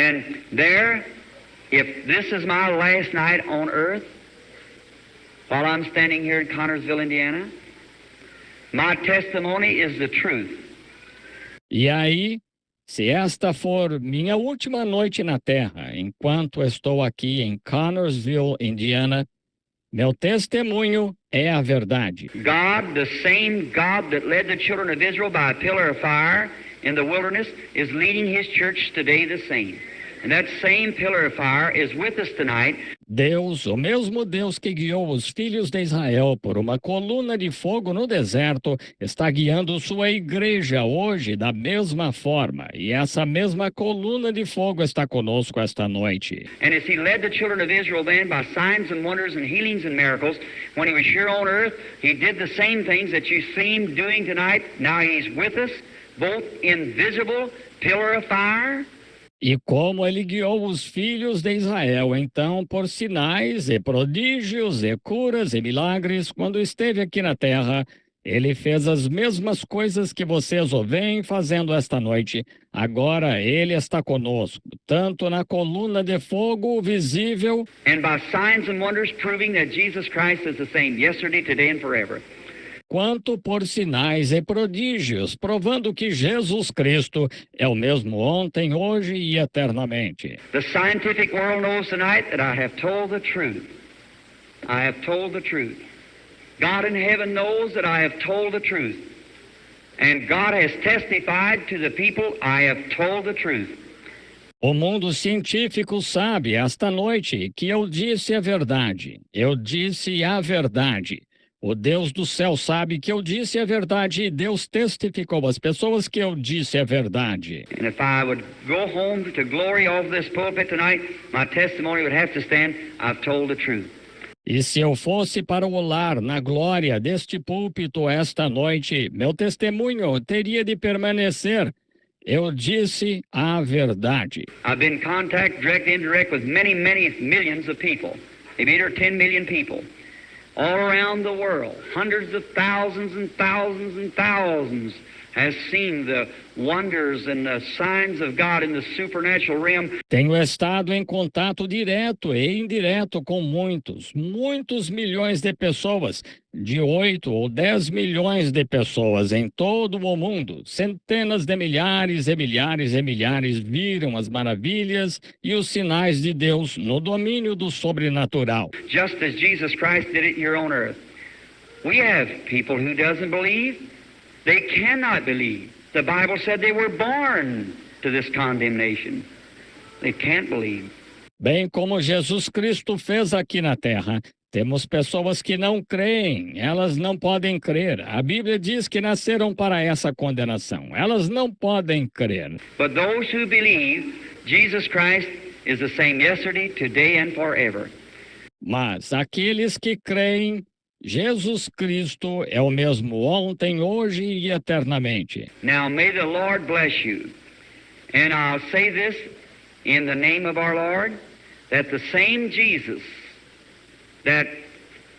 And there, if this is my last night on earth, while I'm standing here in Connersville, Indiana, my testimony is the truth. E aí, se esta for minha última noite na Terra, enquanto estou aqui em Connersville, Indiana, meu testemunho é a verdade. God, the same God that led the children of Israel by a pillar of fire in the wilderness, is leading His church today the same. And that same pillar of fire is with us tonight. Deus, o mesmo Deus que guiou os filhos de Israel por uma coluna de fogo no deserto, está guiando sua igreja hoje da mesma forma. E essa mesma coluna de fogo está conosco esta noite. And as He led the children of Israel then by signs and wonders and healings and miracles, when He was here on earth, He did the same things that you see Him doing tonight. Now He's with us, both invisible pillar of fire. E como ele guiou os filhos de Israel, então, por sinais e prodígios e curas e milagres, quando esteve aqui na terra, ele fez as mesmas coisas que vocês o veem fazendo esta noite. Agora ele está conosco, tanto na coluna de fogo visível, And by signs and wonders proving that Jesus Christ is the same yesterday, today and forever. quanto por sinais e prodígios, provando que Jesus Cristo é o mesmo ontem, hoje e eternamente. The scientific world knows tonight that I have told the truth. I have told the truth. God in heaven knows that I have told the truth. And God has testified to the people, I have told the truth. O mundo científico sabe esta noite que eu disse a verdade. Eu disse a verdade. O Deus do céu sabe que eu disse a verdade e Deus testificou às pessoas que eu disse a verdade. And if I would go home to glory off this pulpit tonight, my testimony would have to stand, I've told the truth. E se eu fosse para o lar na glória deste púlpito esta noite, meu testemunho teria de permanecer. Eu disse a verdade. I've been in contact, direct and indirect, with many, many millions of people. Maybe 8 or 10 million people. All around the world, hundreds of thousands and thousands and thousands has seen the wonders and the signs of God in the supernatural realm. Tenho estado em contato direto e indireto com muitos milhões de pessoas, de 8 ou 10 milhões de pessoas em todo o mundo. Centenas de milhares e milhares e milhares viram as maravilhas e os sinais de Deus no domínio do sobrenatural. Just as Jesus Christ did it here on earth. We have people who doesn't believe. They cannot believe. The Bible said they were born to this condemnation. They can't believe. Bem como Jesus Cristo fez aqui na terra, temos pessoas que não creem, elas não podem crer. A Bíblia diz que nasceram para essa condenação. Elas não podem crer. But those who believe Jesus Christ is the same yesterday, today and forever. Mas aqueles que creem, Jesus Cristo é o mesmo ontem, hoje e eternamente. Now may the Lord bless you. And I'll say this in the name of our Lord, that the same Jesus that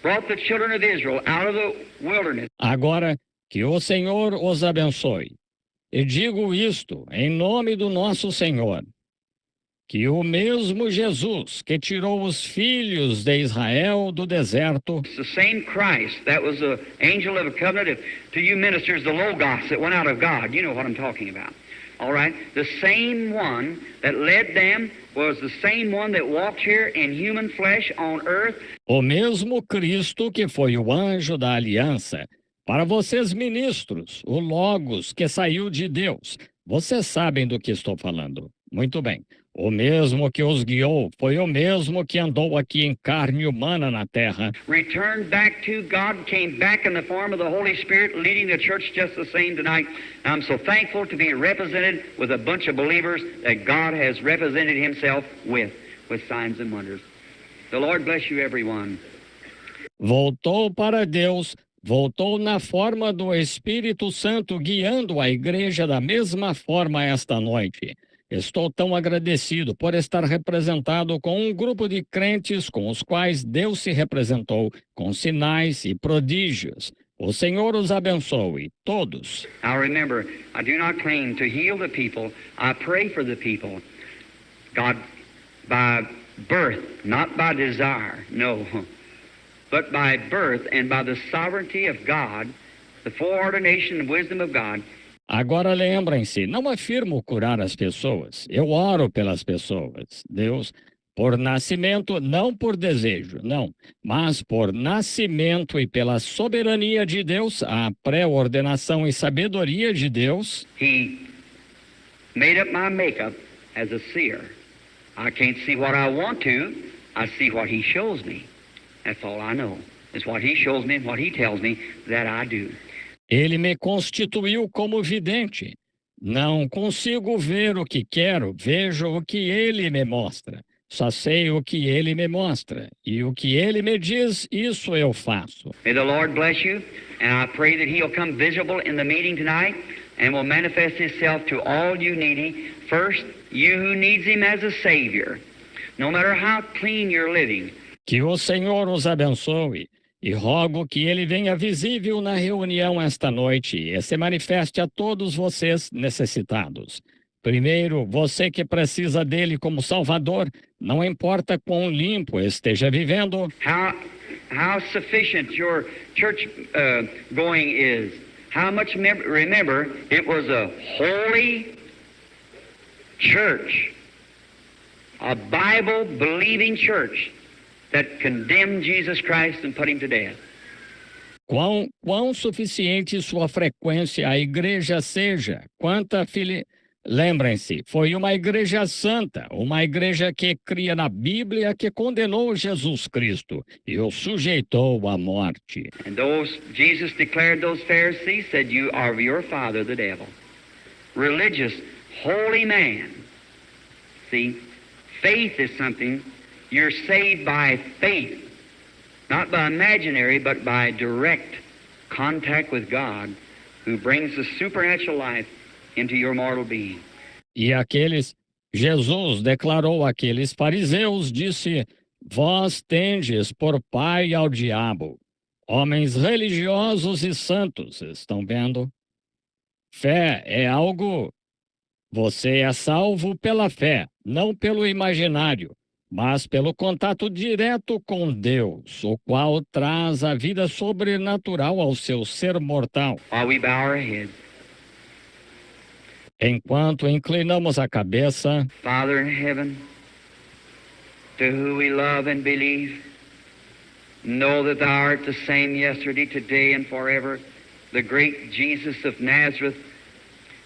brought the children of Israel out of the wilderness. Agora, que o Senhor os abençoe. E digo isto em nome do nosso Senhor, que o mesmo Jesus que tirou os filhos de Israel do deserto, It's the same Christ that was the angel of a covenant to you ministers, the Logos that went out of God. You know what I'm talking about. All right? The same one that led them was the same one that walked here in human flesh on earth. o mesmo Cristo que foi o anjo da aliança, para vocês ministros, o Logos que saiu de Deus. Vocês sabem do que estou falando. Muito bem. O mesmo que os guiou foi o mesmo que andou aqui em carne humana na terra. Returned back to God, came back in the form of the Holy Spirit, leading the church just the same tonight. I'm so thankful to be represented with a bunch of believers that God has represented Himself with signs and wonders. The Lord bless you, everyone. Voltou para Deus, voltou na forma do Espírito Santo, guiando a igreja da mesma forma esta noite. Estou tão agradecido por estar representado com um grupo de crentes com os quais Deus se representou, com sinais e prodígios. O Senhor os abençoe, todos. Now remember, I do not claim to heal the people. I pray for the people. God, by birth, not by desire, no, but by birth and by the sovereignty of God, the foreordination and wisdom of God. Agora lembrem-se, não afirmo curar as pessoas. Eu oro pelas pessoas. Deus, por nascimento, não por desejo, não, mas por nascimento e pela soberania de Deus, a pré-ordenação e sabedoria de Deus. He made up my makeup as a seer. I can't see what I want to, I see what He shows me. That's all I know. It's what He shows me and what He tells me that I do. Ele me constituiu como vidente. Não consigo ver o que quero, vejo o que ele me mostra. Só sei o que ele me mostra. E o que ele me diz, isso eu faço. May the Lord bless you, and I pray that He'll come visible in the meeting tonight and will manifest Himself to all you needy. First, you who needs Him as a Savior. No matter how clean you're living. Que o Senhor os abençoe. E rogo que ele venha visível na reunião esta noite e se manifeste a todos vocês necessitados. Primeiro, você que precisa dele como Salvador, não importa quão limpo esteja vivendo. How sufficient your church going is. How much remember it was a holy church, a Bible-believing church that condemned Jesus Christ and put Him to death. Quão suficiente sua frequência à igreja seja, quanta Lembrem-se, foi uma igreja santa, uma igreja que cria na Bíblia, que condenou Jesus Cristo e o sujeitou à morte. And Jesus declared those Pharisees, said, "You are of your father, the devil." Religious, holy man. See, faith is something. You're saved by faith, not by imaginary, but by direct contact with God, who brings the supernatural life into your mortal being. E Jesus declarou àqueles fariseus, disse, vós tendes por pai ao diabo, homens religiosos e santos, estão vendo? Fé é algo, você é salvo pela fé, não pelo imaginário, mas pelo contato direto com Deus, o qual traz a vida sobrenatural ao seu ser mortal. While we bow our heads. Enquanto inclinamos a cabeça, Father in heaven, to whom we love and believe, know that Thou art the same yesterday, today, and forever, the great Jesus of Nazareth,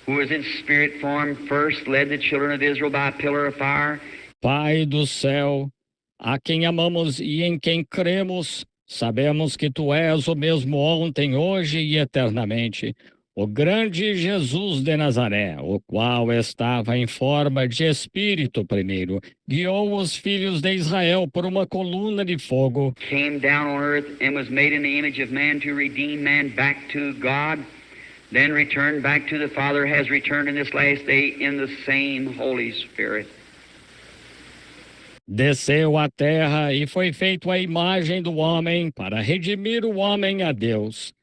who was in spirit form first, led the children of Israel by a pillar of fire. Pai do céu, a quem amamos e em quem cremos, sabemos que Tu és o mesmo ontem, hoje e eternamente, o grande Jesus de Nazaré, o qual estava em forma de Espírito primeiro, guiou os filhos de Israel por uma coluna de fogo. Came down on earth and was made in the image of man to redeem man back to God, then returned back to the Father, has returned in this last day in the same Holy Spirit. Desceu à terra e foi feito à imagem do homem para redimir o homem a Deus.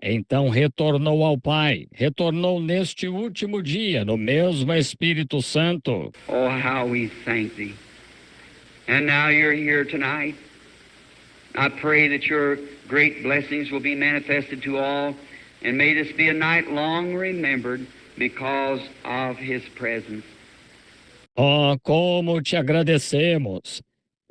Então retornou ao Pai, retornou neste último dia, no mesmo Espírito Santo. Oh, how we thank Thee. And now you're here tonight. I pray that your great blessings will be manifested to all, and may this be a night long remembered because of His presence. Oh, como te agradecemos!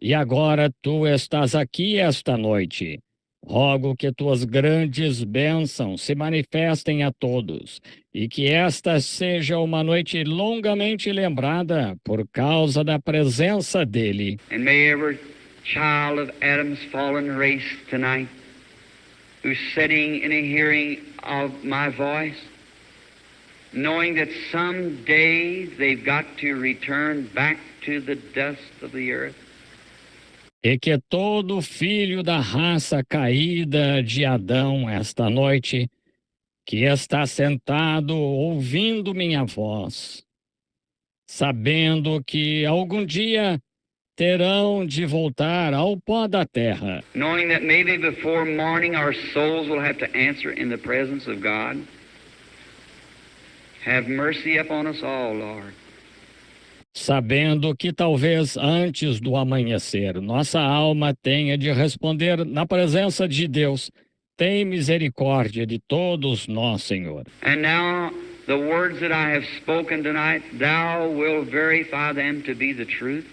E agora tu estás aqui esta noite. Rogo que tuas grandes bênçãos se manifestem a todos e que esta seja uma noite longamente lembrada por causa da presença dele. And may every child of Adam's fallen race tonight, who's sitting in a hearing of my voice, knowing that someday they've got to return back to the dust of the earth. E que todo filho da raça caída de Adão esta noite, que está sentado ouvindo minha voz, sabendo que algum dia terão de voltar ao pó da terra. Knowing that maybe before morning our souls will have to answer in the presence of God. Have mercy upon us all, Lord. sabendo que talvez antes do amanhecer nossa alma tenha de responder na presença de Deus. Tem misericórdia de todos nós, Senhor. And now the words that I have spoken tonight, thou wilt verify them to be the truth,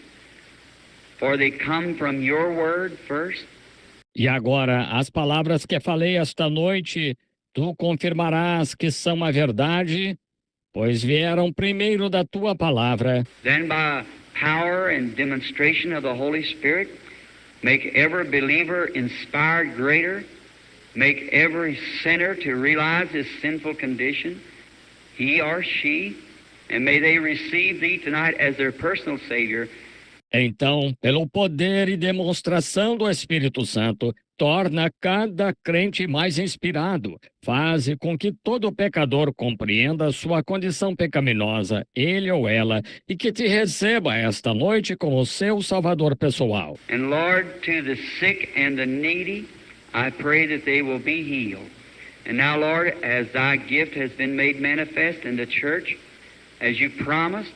for they come from your word first. E agora, as palavras que falei esta noite, tu confirmarás que são a verdade, pois vieram primeiro da tua palavra. Then by power and demonstration of the Holy Spirit, make every believer inspired greater, make every sinner to realize his sinful condition, he or she, and may they receive thee tonight as their personal Savior. Então, pelo poder e demonstração do Espírito Santo, torna cada crente mais inspirado. Faze com que todo pecador compreenda sua condição pecaminosa, ele ou ela, e que te receba esta noite como seu Salvador pessoal. And Lord, to the sick and the needy, I pray that they will be healed. And now, Lord, as thy gift has been made manifest in the church, as you promised,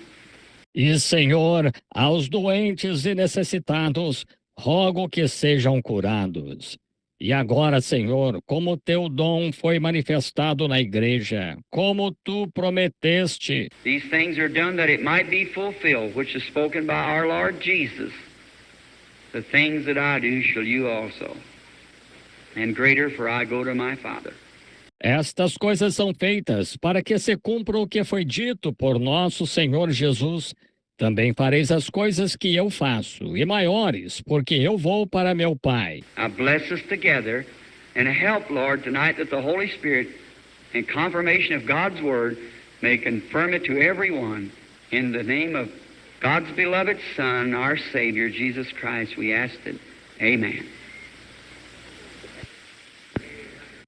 E, Senhor, aos doentes e necessitados, rogo que sejam curados. E agora, Senhor, como teu dom foi manifestado na igreja, como tu prometeste, these things are done that it might be fulfilled, which is spoken by our Lord Jesus. The things that I do shall you also, and greater, for I go to my Father. estas coisas são feitas para que se cumpra o que foi dito por nosso Senhor Jesus. Também fareis as coisas que eu faço, e maiores, porque eu vou para meu Pai. Now bless us together, and help, Lord, tonight that the Holy Spirit, in confirmation of God's Word, may confirm it to everyone. In the name of God's beloved Son, our Savior, Jesus Christ, we ask it. Amen.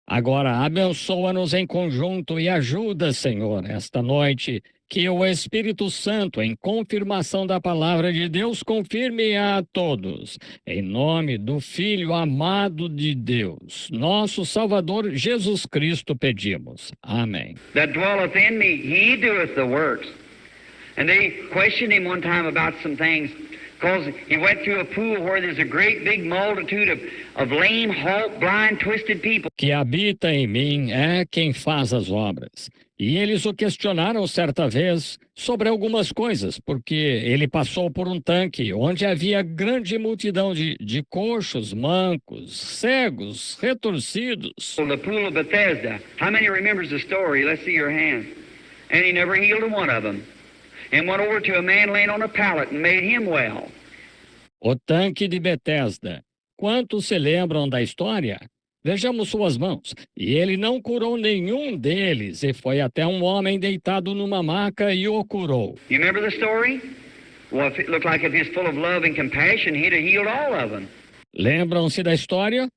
Agora, abençoa-nos em conjunto e ajuda, Senhor, esta noite, que o Espírito Santo, em confirmação da palavra de Deus, confirme a todos. Em nome do Filho amado de Deus, nosso Salvador Jesus Cristo, pedimos. Amém. That dwelleth in me, he doeth the works. And they questioned him one time about some things, because he went through a pool where there's a great big multitude of lame, halt, blind, twisted people. Que habita em mim é quem faz as obras. E eles o questionaram certa vez sobre algumas coisas, porque ele passou por um tanque onde havia grande multidão de coxos, mancos, cegos, retorcidos. The pool of Bethesda. How many remembers the story? Let's see your hands. And he never healed one of them. And went over to a man laying on a pallet and made him well. O tanque de Betesda. Quantos se lembram da história? Vejamos suas mãos. E ele não curou nenhum deles, e foi até um homem deitado numa maca e o curou. You remember the story? Well, if it looked like if he's full of love and compassion, he'd have healed all of them. Lembram-se da história?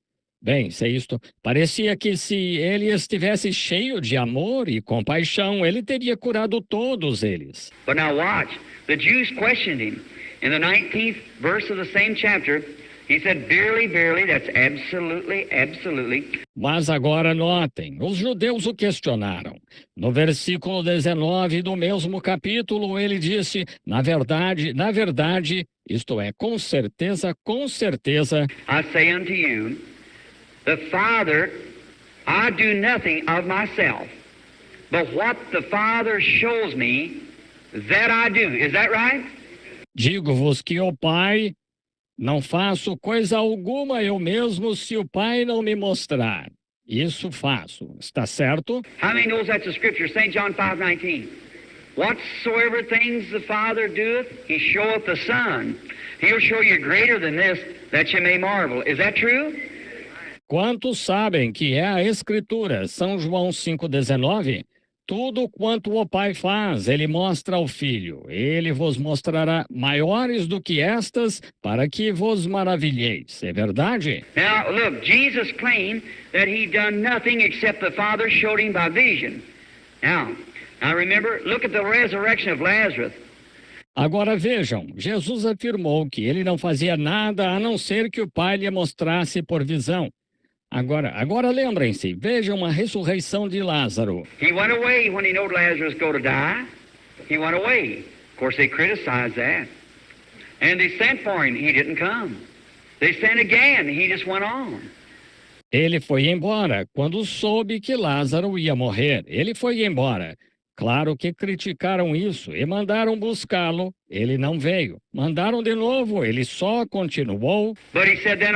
Bem, se isto parecia que se ele estivesse cheio de amor e compaixão, ele teria curado todos eles. But now watch. The Jews questioned him. In the 19th verse of the same chapter, he said, verily, verily, that's absolutely, absolutely. Mas agora notem, os judeus o questionaram. No versículo 19 do mesmo capítulo, ele disse, na verdade, isto é, com certeza, I say unto you, the Father, I do nothing of myself, but what the Father shows me, that I do. Is that right? digo-vos que o Pai, não faço coisa alguma eu mesmo se o Pai não me mostrar. Isso faço. Está certo? How many knows that's the scripture? St. John 5:19. Whatsoever things the Father doeth, he showeth the Son. He'll show you greater than this, that you may marvel. Is that true? Quantos sabem que é a Escritura? São João 5,19. Tudo quanto o Pai faz, ele mostra ao Filho. Ele vos mostrará maiores do que estas, para que vos maravilheis. É verdade? Now, look, Jesus claimed that he done nothing except the Father showed him by vision. Now remember, look at the resurrection of Lazarus. Agora vejam, Jesus afirmou que ele não fazia nada a não ser que o Pai lhe mostrasse por visão. Agora lembrem-se, vejam a ressurreição de Lázaro. He went away when he knew Lazarus go to die. He went away. Of course, they criticized that. And they sent for him. He didn't come. They sent again. He just went on. Ele foi embora quando soube que Lázaro ia morrer. Ele foi embora. Claro que criticaram isso e mandaram buscá-lo. Ele não veio. Mandaram de novo. Ele só continuou. But he said then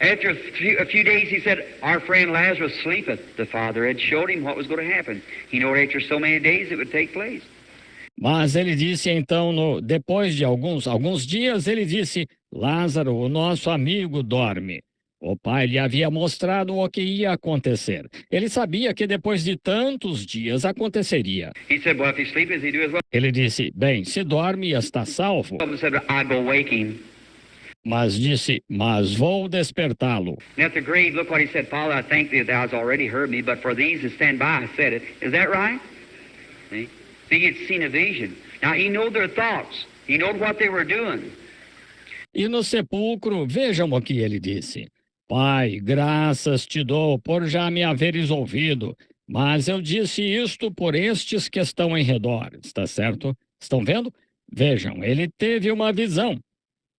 after a few days, he said, our friend Lazarus sleepeth. The Father had showed him what was going to happen. He knew after so many days it would take place. Mas ele disse então, depois de alguns dias, ele disse, Lázaro, o nosso amigo, dorme. O pai lhe havia mostrado o que ia acontecer. Ele sabia que depois de tantos dias aconteceria. He said, well, if he sleepeth, he doeth well. Ele disse, bem, se dorme, está salvo. He said, I go wake him. Mas disse, mas vou despertá-lo. And at the grave, look what he said, Father, I thank thee that thou hast already heard me, but for these that stand by, I said it. Is that right? See? He had seen a vision. Now, he knew their thoughts. He knew what they were doing. E no sepulcro, vejam o que ele disse. Pai, graças te dou por já me haveres ouvido, mas eu disse isto por estes que estão em redor. Está certo? Estão vendo? Vejam, ele teve uma visão.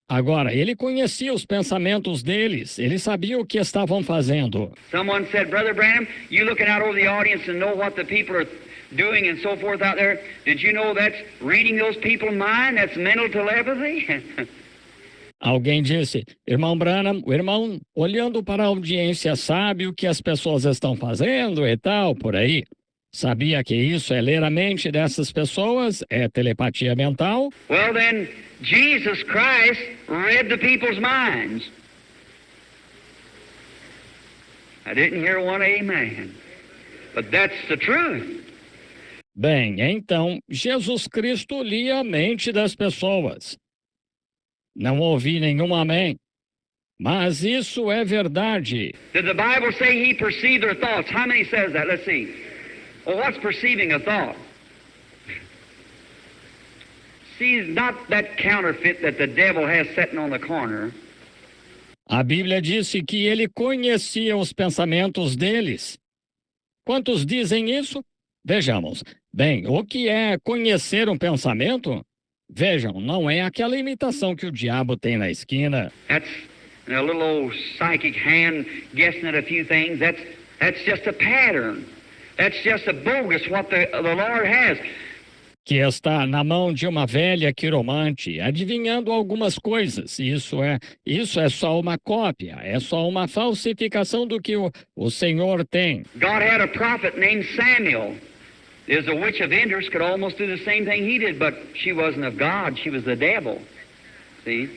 Agora, ele conhecia os pensamentos deles, ele sabia o que estavam fazendo. Someone said, Brother Branham, you looking out over the audience and know what the people are doing and so forth out there, did you know that's reading those people's mind? That's mental telepathy? Alguém disse, irmão Branham, o irmão, olhando para a audiência, sabe o que as pessoas estão fazendo e tal, por aí. Sabia que isso é ler a mente dessas pessoas? É telepatia mental? Well then, Jesus Christ read the people's minds. I didn't hear one amen, but that's the truth. Bem, então, Jesus Cristo lia a mente das pessoas. Não ouvi nenhum amém. Mas isso é verdade. Did the Bible say he perceived their thoughts? How many says that? Let's see. Well, what's perceiving a thought? See, not that counterfeit that the devil has sitting on the corner. A Bíblia disse que ele conhecia os pensamentos deles. Quantos dizem isso? Vejamos. Bem, o que é conhecer um pensamento? Vejam, não é aquela imitação que o diabo tem na esquina. That's a little old psychic hand guessing at a few things. That's just a pattern. That's just a bogus what the Lord has. Que está na mão de uma velha quiromante, adivinhando algumas coisas. Isso é só uma cópia, é só uma falsificação do que o Senhor tem. God had a prophet named Samuel. There's a witch of Endor could almost do the same thing he did, but she wasn't of God, she was the devil. See?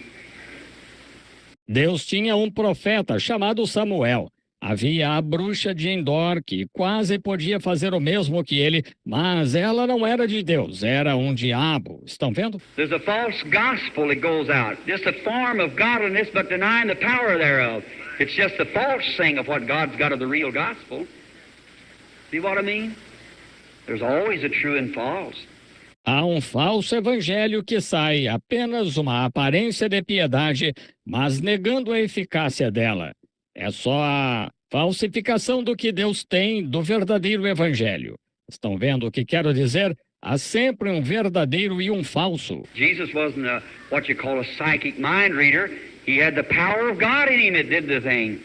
Deus tinha um profeta chamado Samuel. Havia a bruxa de Endor que quase podia fazer o mesmo que ele, mas ela não era de Deus, era um diabo. Estão vendo? There's a false gospel that goes out, just a form of godliness but denying the power thereof. It's just the false thing of what God's got of the real gospel. See what I mean? There's always a true and false. Há um falso evangelho que sai, apenas uma aparência de piedade, mas negando a eficácia dela. É só a falsificação do que Deus tem do verdadeiro evangelho. Estão vendo o que quero dizer? Há sempre um verdadeiro e um falso. Jesus wasn't what you call a psychic mind reader. He had the power of God in him that did the thing.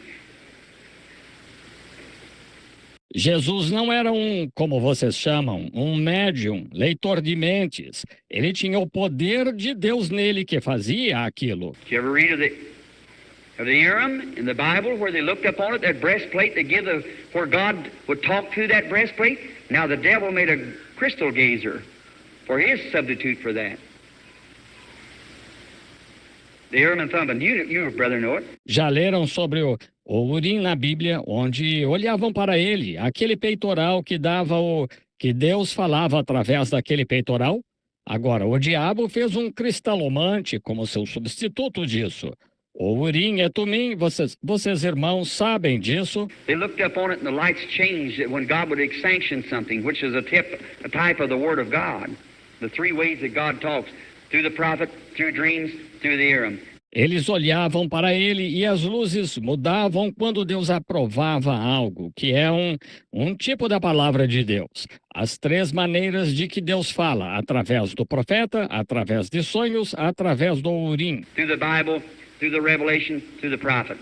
Jesus não era como vocês chamam, um médium, leitor de mentes. Ele tinha o poder de Deus nele que fazia aquilo. Did you ever read of the Urim in the Bible where they looked upon it, that breastplate they give where God would talk through that breastplate? Now the devil made a crystal gazer for his substitute for that. The Urim and Thummim, you brother know it. Já leram sobre o Urim na Bíblia, onde olhavam para ele, aquele peitoral que dava que Deus falava através daquele peitoral? Agora, o diabo fez um cristalomante como seu substituto disso. O Urim e Tumim, vocês irmãos sabem disso? They looked up on it and the lights changed when God would sanction something, which is a type of the Word of God. The three ways that God talks, through the prophet, through dreams, through the Urim. Eles olhavam para ele e as luzes mudavam quando Deus aprovava algo, que é um tipo da palavra de Deus. As três maneiras de que Deus fala: através do profeta, através de sonhos, através do Urim. Through the Bible, through the revelation, through the prophet.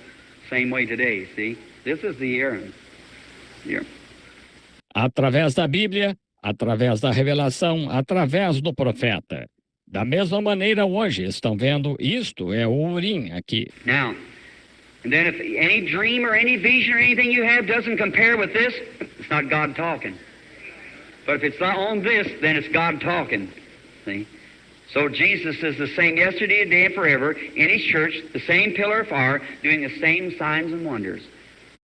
Same way today, see? This is the Aaron. Here. Através da Bíblia, através da revelação, através do profeta. Da mesma maneira, hoje, estão vendo, isto é o Urim aqui. Now, and then if any dream or any vision or anything you have doesn't compare with this, it's not God talking. But if it's not on this, then it's God talking. See? So Jesus is the same yesterday, today, and forever in His church, the same pillar of fire, doing the same signs and wonders.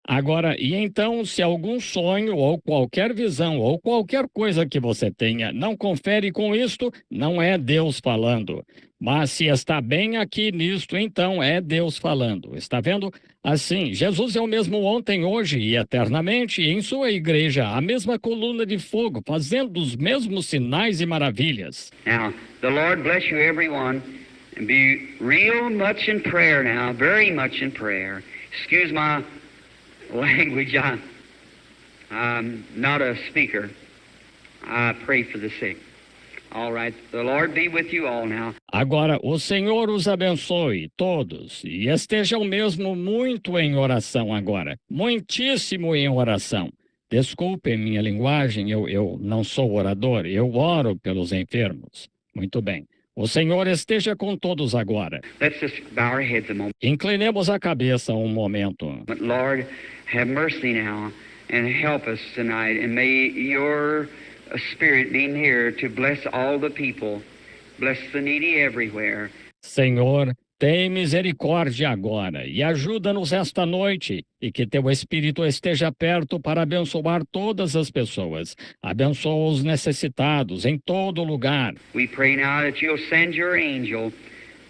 Agora, e então, se algum sonho ou qualquer visão ou qualquer coisa que você tenha não confere com isto, não é Deus falando. Mas se está bem aqui nisto, então é Deus falando. Está vendo? Assim, Jesus é o mesmo ontem, hoje e eternamente, e em sua igreja, a mesma coluna de fogo, fazendo os mesmos sinais e maravilhas. Now, the Lord bless you everyone, and be real much in prayer now, very much in prayer. Excuse my language, I'm not a speaker. I pray for the sick. All right, the Lord be with you all now. Agora, o Senhor os abençoe todos e estejam mesmo muito em oração agora, muitíssimo em oração. Desculpem minha linguagem, eu não sou orador, eu oro pelos enfermos. Muito bem. O Senhor esteja com todos agora. Let's just bow our heads a moment. Inclinemos a cabeça um momento. But Lord, have mercy now and help us tonight, and may your Spirit be near to bless all the people, bless the needy everywhere. Senhor, tem misericórdia agora e ajuda-nos esta noite, e que teu Espírito esteja perto para abençoar todas as pessoas. Abençoa os necessitados em todo lugar. We pray now that you'll send your angel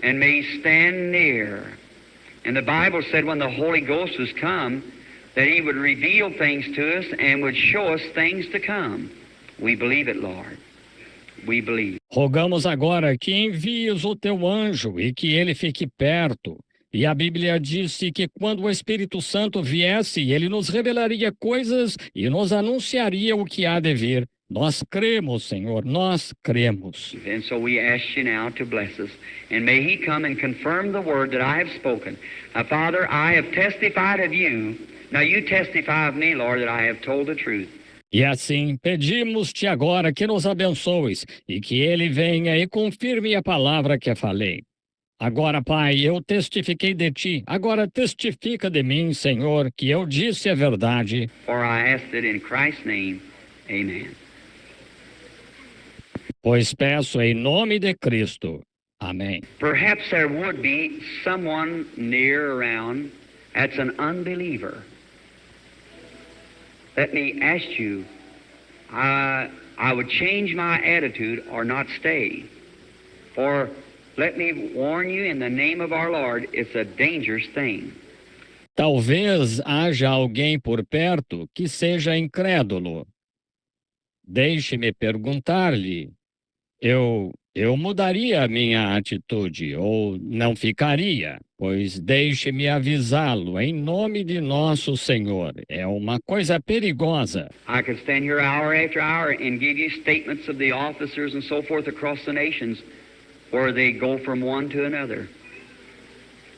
and may stand near. And the Bible said when the Holy Ghost was come, that He would reveal things to us and would show us things to come. We believe it, Lord. We believe. Rogamos agora que envies o teu anjo e que ele fique perto. E a Bíblia disse que quando o Espírito Santo viesse, ele nos revelaria coisas e nos anunciaria o que há de vir. Nós cremos, Senhor, nós cremos. And so we ask you now to bless us. And may He come and confirm the word that I have spoken. Now, Father, I have testified of you. Now you testify of me, Lord, that I have told the truth. E assim, pedimos-te agora que nos abençoes e que ele venha e confirme a palavra que falei. Agora, Pai, eu testifiquei de ti, agora testifica de mim, Senhor, que eu disse a verdade. For I ask it in Christ's name. Amen. Pois peço em nome de Cristo. Amém. Perhaps there would be someone near around that's an unbeliever. Let me ask you, I would change my attitude or not stay. For let me warn you in the name of our Lord, it's a dangerous thing. Talvez haja alguém por perto que seja incrédulo. Deixe-me perguntar-lhe, eu mudaria a minha atitude ou não ficaria? Pois deixe-me avisá-lo em nome de nosso Senhor. É uma coisa perigosa. I could stand here hour after hour and give you statements of the officers and so forth across the nations where they go from one to another.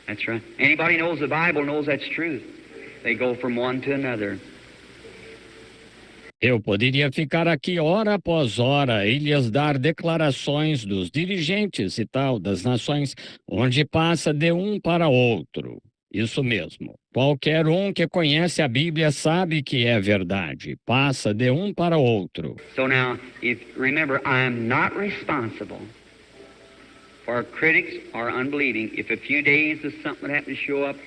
That's right. Anybody knows the Bible knows that's truth. They go from one to another. Eu poderia ficar aqui hora após hora e lhes dar declarações dos dirigentes e tal das nações, onde passa de um para outro. Isso mesmo. Qualquer um que conhece a Bíblia sabe que é verdade. Passa de um para outro. So now, remember, I am not responsible for critics or unbelieving. If a few days if something would happen to show up,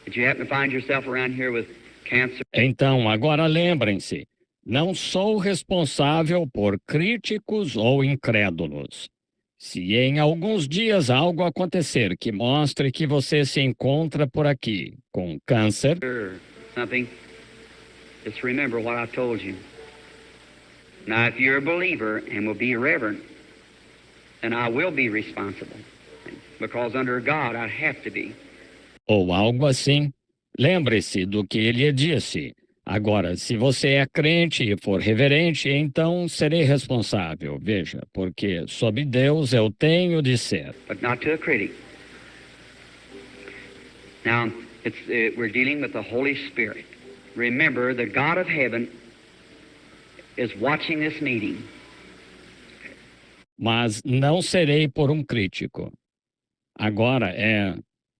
that you happen to find yourself around here with cancer. Então, agora lembrem-se. Não sou responsável por críticos ou incrédulos. Se em alguns dias algo acontecer que mostre que você se encontra por aqui com câncer, Something, just remember what I told you. Now, if you're a believer and will be reverent, then I will be responsible. because under God I'd have to be. Ou algo assim. Lembre-se do que ele disse. Agora, se você é crente e for reverente, então serei responsável. Veja, porque sob Deus eu tenho de ser. But not to a critic. Now, we're dealing with the Holy Spirit. Remember, the God of heaven is watching this meeting. Mas não serei por um crítico. Agora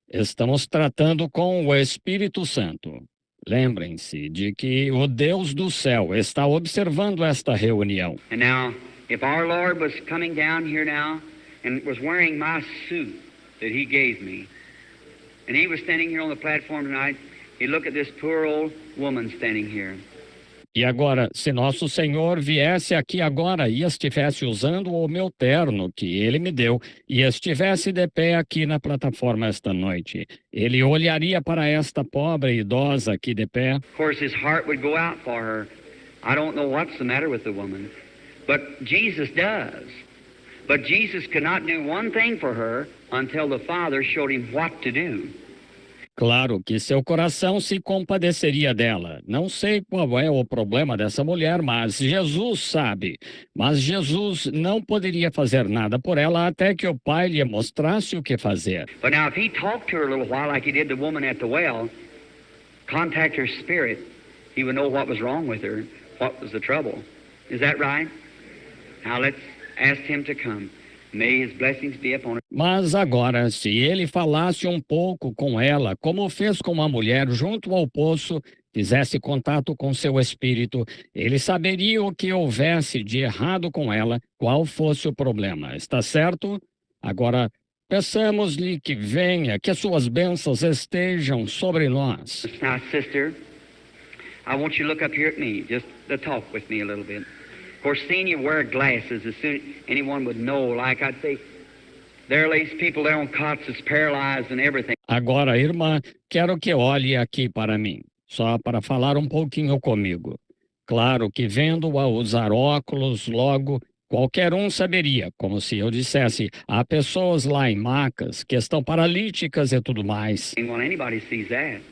estamos tratando com o Espírito Santo. Lembrem-se de que o Deus do céu está observando esta reunião. And now, if our Lord was coming down here now and was wearing my suit that He gave me, and He was standing here on the platform tonight, He'd look at this poor old woman standing here. E agora, se nosso Senhor viesse aqui agora e estivesse usando o meu terno que ele me deu e estivesse de pé aqui na plataforma esta noite, ele olharia para esta pobre idosa aqui de pé. Of course, his heart would go out for her. I don't know what's the matter with the woman, but Jesus does. But Jesus could not do one thing for her until the Father showed him what to do. Claro que seu coração se compadeceria dela. Não sei qual é o problema dessa mulher, mas Jesus sabe. Mas Jesus não poderia fazer nada por ela até que o Pai lhe mostrasse o que fazer. But now if he talked to her a little while like he did the woman at the well, contact her spirit, he would know what was wrong with her, what was the trouble. Is that right? Now let's ask him to come. May his blessings be upon her. Mas agora, se ele falasse um pouco com ela, como fez com uma mulher junto ao poço, fizesse contato com seu espírito, ele saberia o que houvesse de errado com ela, qual fosse o problema. Está certo? Agora, peçamos-lhe que venha, que suas bênçãos estejam sobre nós. Now, sister, I want you to look up here at me, just to talk with me a little bit. Of course, seeing you wear glasses, as soon anyone would know, like I'd say, there are these people there on cots that's paralyzed and everything. Agora, irmã, quero que olhe aqui para mim, só para falar um pouquinho comigo. Claro que vendo-a usar óculos, logo, qualquer um saberia, como se eu dissesse, há pessoas lá em macas que estão paralíticas e tudo mais. Well, anybody sees that.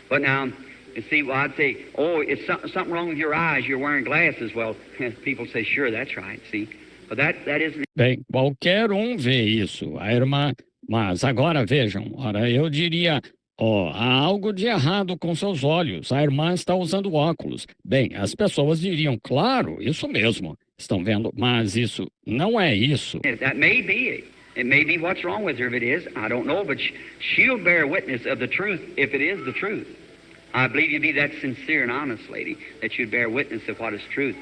But now, you see, well, I'd say, oh, it's something wrong with your eyes, you're wearing glasses. Well, people say, sure, that's right, see. But that isn't... Bem, qualquer um vê isso, a irmã. Mas agora vejam, ora, eu diria, há algo de errado com seus olhos. A irmã está usando óculos. Bem, as pessoas diriam, claro, isso mesmo. Estão vendo? Mas isso não é isso. That may be. It may be what's wrong with her if it is. I don't know, but she'll bear witness of the truth if it is the truth. I believe you'd be that sincere and honest lady that you'd bear witness of what is truth.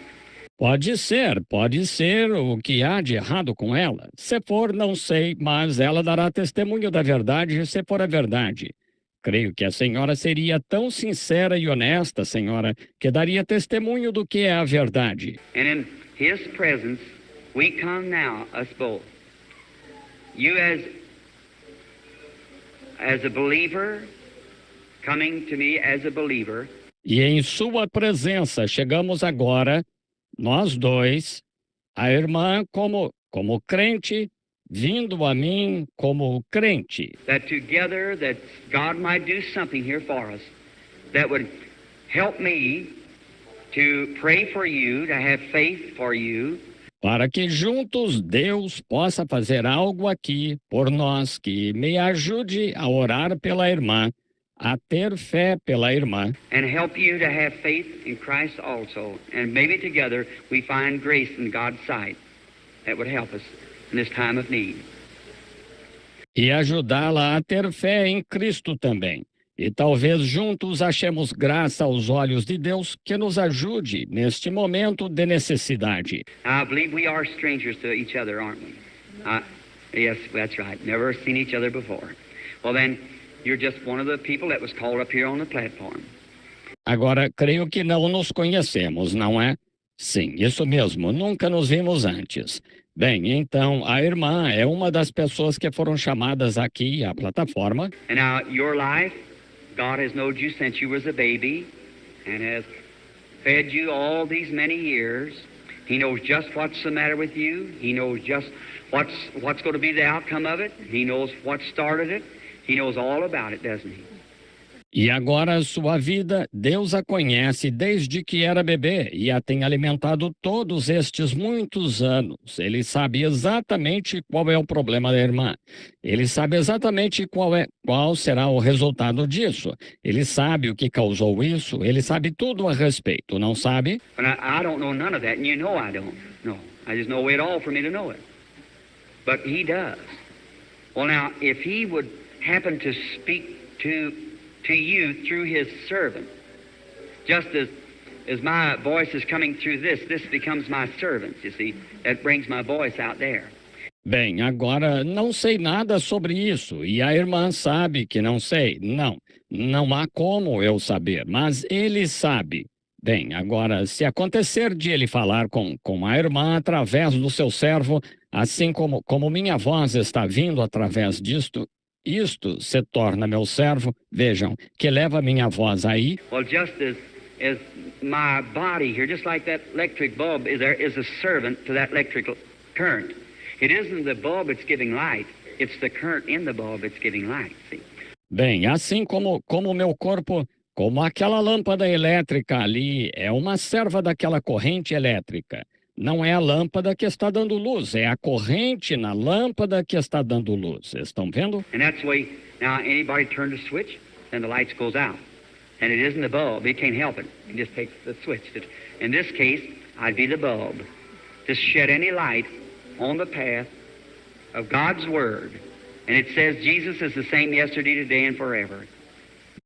Pode ser o que há de errado com ela. Se for, não sei, mas ela dará testemunho da verdade se for a verdade. Creio que a senhora seria tão sincera e honesta, senhora, que daria testemunho do que é a verdade. And in his presence, we come now, us both. You as a believer, coming to me as a believer. E em sua presença chegamos agora, nós dois, a irmã como crente, vindo a mim como crente. That together, that God might do something here for us that would help me to pray for you, to have faith for you. Para que juntos Deus possa fazer algo aqui por nós, que me ajude a orar pela irmã, a ter fé pela irmã. And help you to have faith in Christ also. And maybe together we find grace in God's sight that would help us in this time of need. E ajudá-la a ter fé em Cristo também. E talvez juntos achemos graça aos olhos de Deus que nos ajude neste momento de necessidade. I believe we are strangers to each other, aren't we? Yes, that's right. Never seen each other before. Well then, you're just one of the people that was called up here on the platform. Agora, creio que não nos conhecemos, não é? Sim, isso mesmo, nunca nos vimos antes. Bem, então, a irmã é uma das pessoas que foram chamadas aqui à plataforma. And now, your life, God has known you since you was a baby and has fed you all these many years. He knows just what's the matter with you. He knows just what's going to be the outcome of it. He knows what started it. He knows all about it, doesn't he? E agora sua vida, Deus a conhece desde que era bebê e a tem alimentado todos estes muitos anos. Ele sabe exatamente qual é o problema da irmã. Ele sabe exatamente qual será o resultado disso. Ele sabe o que causou isso, ele sabe tudo a respeito, não sabe? But I don't know none of that, and you know I don't know. I just know it all for me to know it. But he does. Well, now, if he would happen to speak to you through his servant, just as my voice is coming through this becomes my servant, you see. That brings my voice out there. Bem, agora não sei nada sobre isso e a irmã sabe que não sei. Não há como eu saber, mas ele sabe. Bem, agora, se acontecer de ele falar com a irmã através do seu servo, assim como minha voz está vindo através disto, isto se torna meu servo, vejam, que leva minha voz aí. Well, just as my body here, just like that electric bulb is a servant to that electric current. It isn't the bulb that's giving light, it's the current in the bulb that's giving light, see? Bem, assim como o meu corpo, como aquela lâmpada elétrica ali, é uma serva daquela corrente elétrica. Não é a lâmpada que está dando luz, é a corrente na lâmpada que está dando luz. Estão vendo? And that's the way, now anybody turn the switch, then the lights goes out. And it isn't the bulb, it can't help it. It just takes the switch. In this case, I'd be the bulb. Just shed any light on the path of God's Word. And it says Jesus is the same yesterday, today, and forever.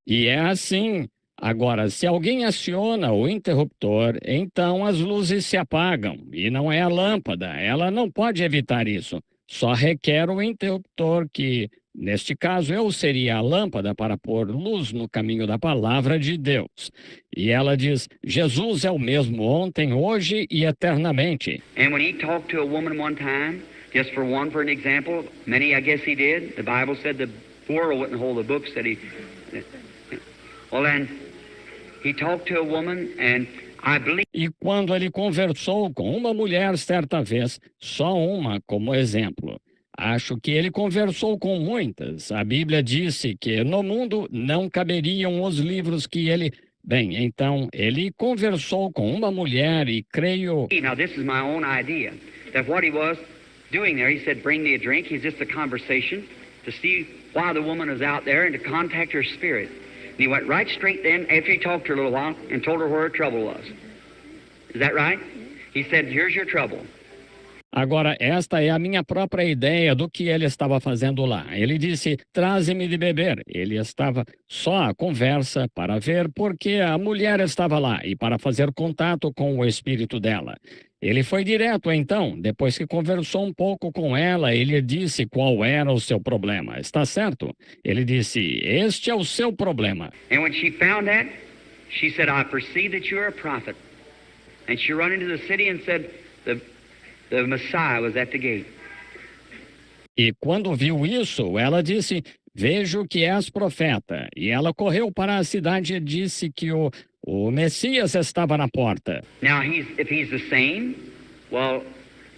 E é assim. Agora, se alguém aciona o interruptor, então as luzes se apagam. E não é a lâmpada, ela não pode evitar isso. Só requer o interruptor que, neste caso, eu seria a lâmpada para pôr luz no caminho da palavra de Deus. E ela diz, Jesus é o mesmo ontem, hoje e eternamente. And when he talked to a woman one time, just for an example, many I guess he did. The Bible said the poor wouldn't hold the books that he... Well, then, he talked to a woman and I believe... E quando ele conversou com uma mulher certa vez, só uma como exemplo, acho que ele conversou com muitas. A Bíblia disse que no mundo não caberiam os livros que ele... Bem, então, ele conversou com uma mulher e creio... Now, this is my own idea, that what he was doing there, he said, bring me a drink. He's just a conversation to see why the woman is out there and to contact her spirit. And he went right straight then, after he talked to her a little while, and told her where her trouble was. Is that right? He said, here's your trouble. Agora, esta é a minha própria ideia do que ele estava fazendo lá. Ele disse, traze-me de beber. Ele estava só à conversa para ver por que a mulher estava lá e para fazer contato com o espírito dela. Ele foi direto, então, depois que conversou um pouco com ela, ele disse qual era o seu problema. Está certo? Ele disse, este é o seu problema. And when she found that, she said, I perceive that you're a prophet. And she ran into the city and said, the Messiah was at the gate. E quando viu isso, ela disse, vejo que és profeta. E ela correu para a cidade e disse que o Messias estava na porta. Now, if he's the same, well,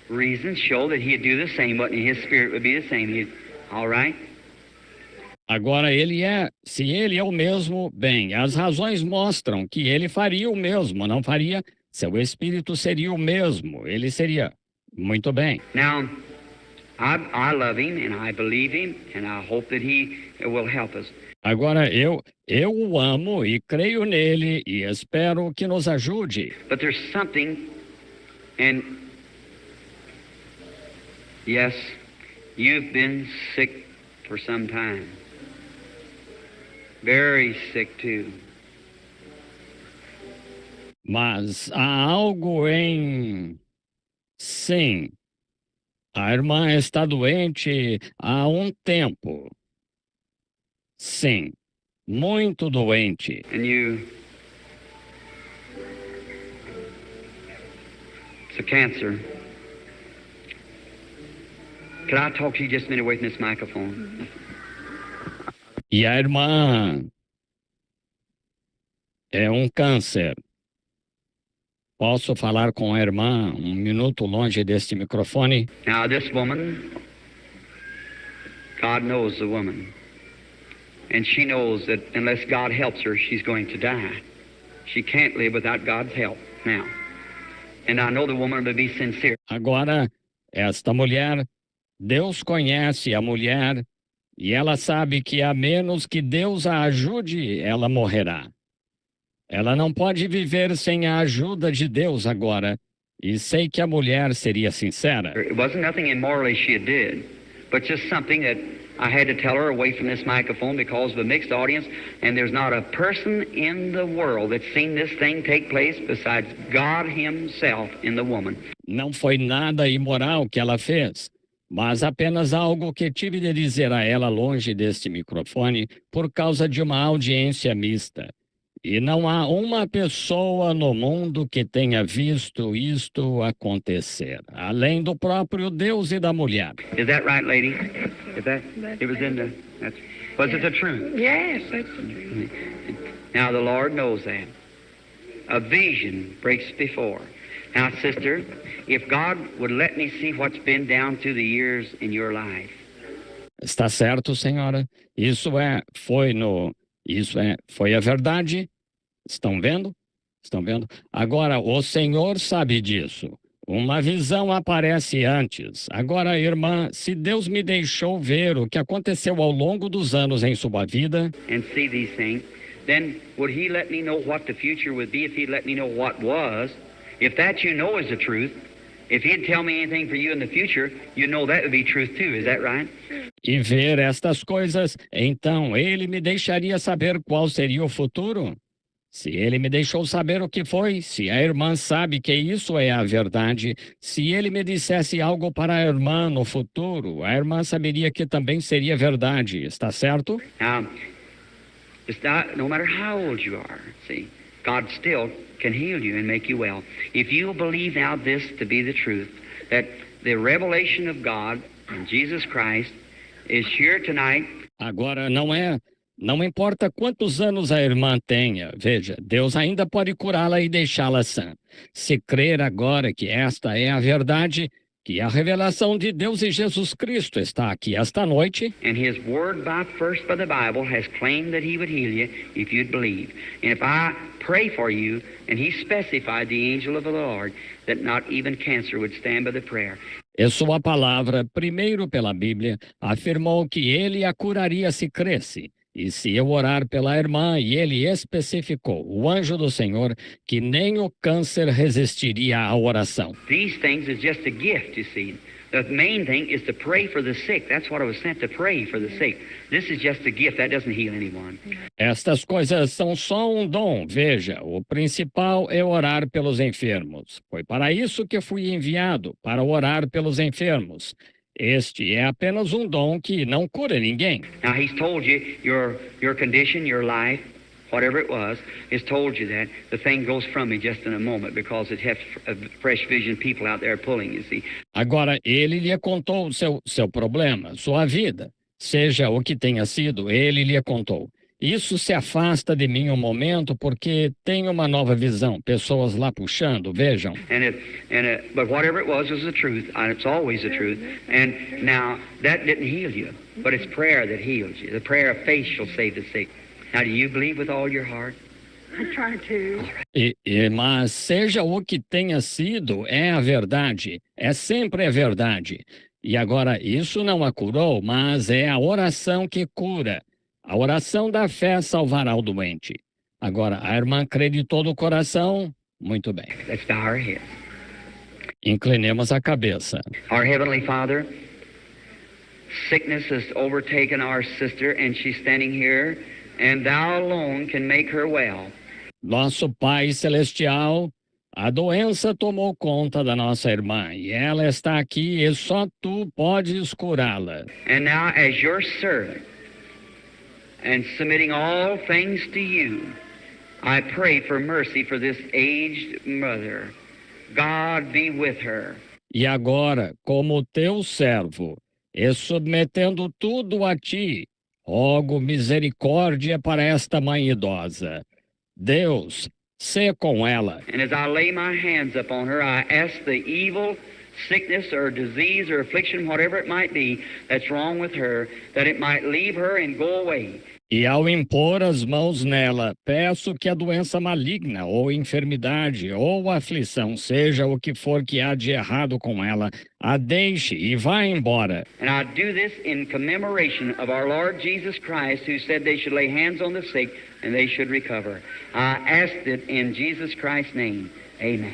reasons show that he'd do the same, but his spirit would be the same. All right? Agora, se ele é o mesmo, bem, as razões mostram que ele faria o mesmo, não faria? Seu espírito seria o mesmo, ele seria. Muito bem. Now, I love him and I believe him and I hope that he will help us. Agora, eu o amo e creio nele e espero que nos ajude. But there's something, and yes, you've been sick for some time. Very sick too. Mas há algo em... Sim, a irmã está doente há um tempo. Sim, muito doente. And it's a cancer. Could I talk to you just a minute away from this microphone? E a irmã é um câncer. Posso falar com a irmã um minuto longe deste microfone? Now, this woman, God knows the woman. And she knows that unless God helps her, she's going to die. She can't live without God's help now. And I know the woman will be sincere. Agora, esta mulher, Deus conhece a mulher e ela sabe que a menos que Deus a ajude, ela morrerá. Ela não pode viver sem a ajuda de Deus agora. E sei que a mulher seria sincera. It wasn't nothing immorally she did, but just something that I had to tell her away from this microphone because of a mixed audience, and there's not a person in the world that's seen this thing take place besides God Himself in the woman. Não foi nada imoral que ela fez, mas apenas algo que tive de dizer a ela longe deste microfone por causa de uma audiência mista. E não há uma pessoa no mundo que tenha visto isto acontecer, além do próprio Deus e da mulher. Is that right, lady? Is that it was in the? Was it the truth? Yes, that's the truth. Now the Lord knows that. A vision breaks before. Now, sister, if God would let me see what's been down through the years in your life. Está certo, senhora? Foi a verdade. Estão vendo? Estão vendo? Agora, o Senhor sabe disso. Uma visão aparece antes. Agora, irmã, se Deus me deixou ver o que aconteceu ao longo dos anos em sua vida, And see these things, then would He let me know what the future would be if He'd let me know what was? If that you know is the truth, if He'd tell me anything for you in the future, you know that would be truth too. Is that right? e ver estas coisas, então ele me deixaria saber qual seria o futuro? Se ele me deixou saber o que foi, se a irmã sabe que isso é a verdade, se ele me dissesse algo para a irmã no futuro, a irmã saberia que também seria verdade, está certo? Now, no matter how old you are, see, God still can heal you and make you well. If you believe now this to be the truth, that the revelation of God in Jesus Christ is here tonight. Agora, não importa quantos anos a irmã tenha, veja, Deus ainda pode curá-la e deixá-la sã. Se crer agora que esta é a verdade, que a revelação de Deus e Jesus Cristo está aqui esta noite, And His word first by the Bible has claimed that He would heal you if you'd believe. And if I pray for you, and He specified the angel of the Lord, that not even cancer would stand by the prayer. e sua palavra, primeiro pela Bíblia, afirmou que ele a curaria se cresce. E se eu orar pela irmã, e ele especificou, o anjo do Senhor, que nem o câncer resistiria à oração. These things is just a gift, you see. The main thing is to pray for the sick. That's what I was sent to pray for the sick. This is just a gift. That doesn't heal anyone. Estas coisas são só um dom, veja, o principal é orar pelos enfermos. Foi para isso que fui enviado, para orar pelos enfermos. Este é apenas um dom que não cura ninguém. Now, He's told you your condition, your life, whatever it was, He's told you that. The thing goes from me just in a moment because it has fresh vision people out there pulling, you see. Agora, ele lhe contou o seu problema, sua vida. Seja o que tenha sido, ele lhe contou. Isso se afasta de mim um momento porque tem uma nova visão. Pessoas lá puxando, vejam. But whatever it was the truth, and it's always the truth. And now, that didn't heal you, but it's prayer that heals you. The prayer of faith shall save the sick. Now, do you believe with all your heart? I try to. Mas seja o que tenha sido, é a verdade. É sempre a verdade. E agora, isso não a curou, mas é a oração que cura. A oração da fé salvará o doente. Agora, a irmã crê de todo o coração? Muito bem. Let's bow our heads. Inclinemos a cabeça. Our Heavenly Father, sickness has overtaken our sister, and she's standing here, and Thou alone can make her well. Nosso Pai Celestial, a doença tomou conta da nossa irmã, e ela está aqui e só Tu podes curá-la. And now, as Your servant, and submitting all things to You, I pray for mercy for this aged mother. God be with her. E agora, como Teu servo, e submetendo tudo a Ti, rogo misericórdia para esta mãe idosa. Deus, Sê com ela. And as I lay my hands upon her, I ask the evil sickness or disease or affliction, whatever it might be, that's wrong with her, that it might leave her and go away. E ao impor as mãos nela, peço que a doença maligna, ou enfermidade, ou aflição, seja o que for que há de errado com ela, a deixe e vá embora. And I do this in commemoration of our Lord Jesus Christ, who said they should lay hands on the sick and they should recover. I asked it in Jesus Christ's name. Amen.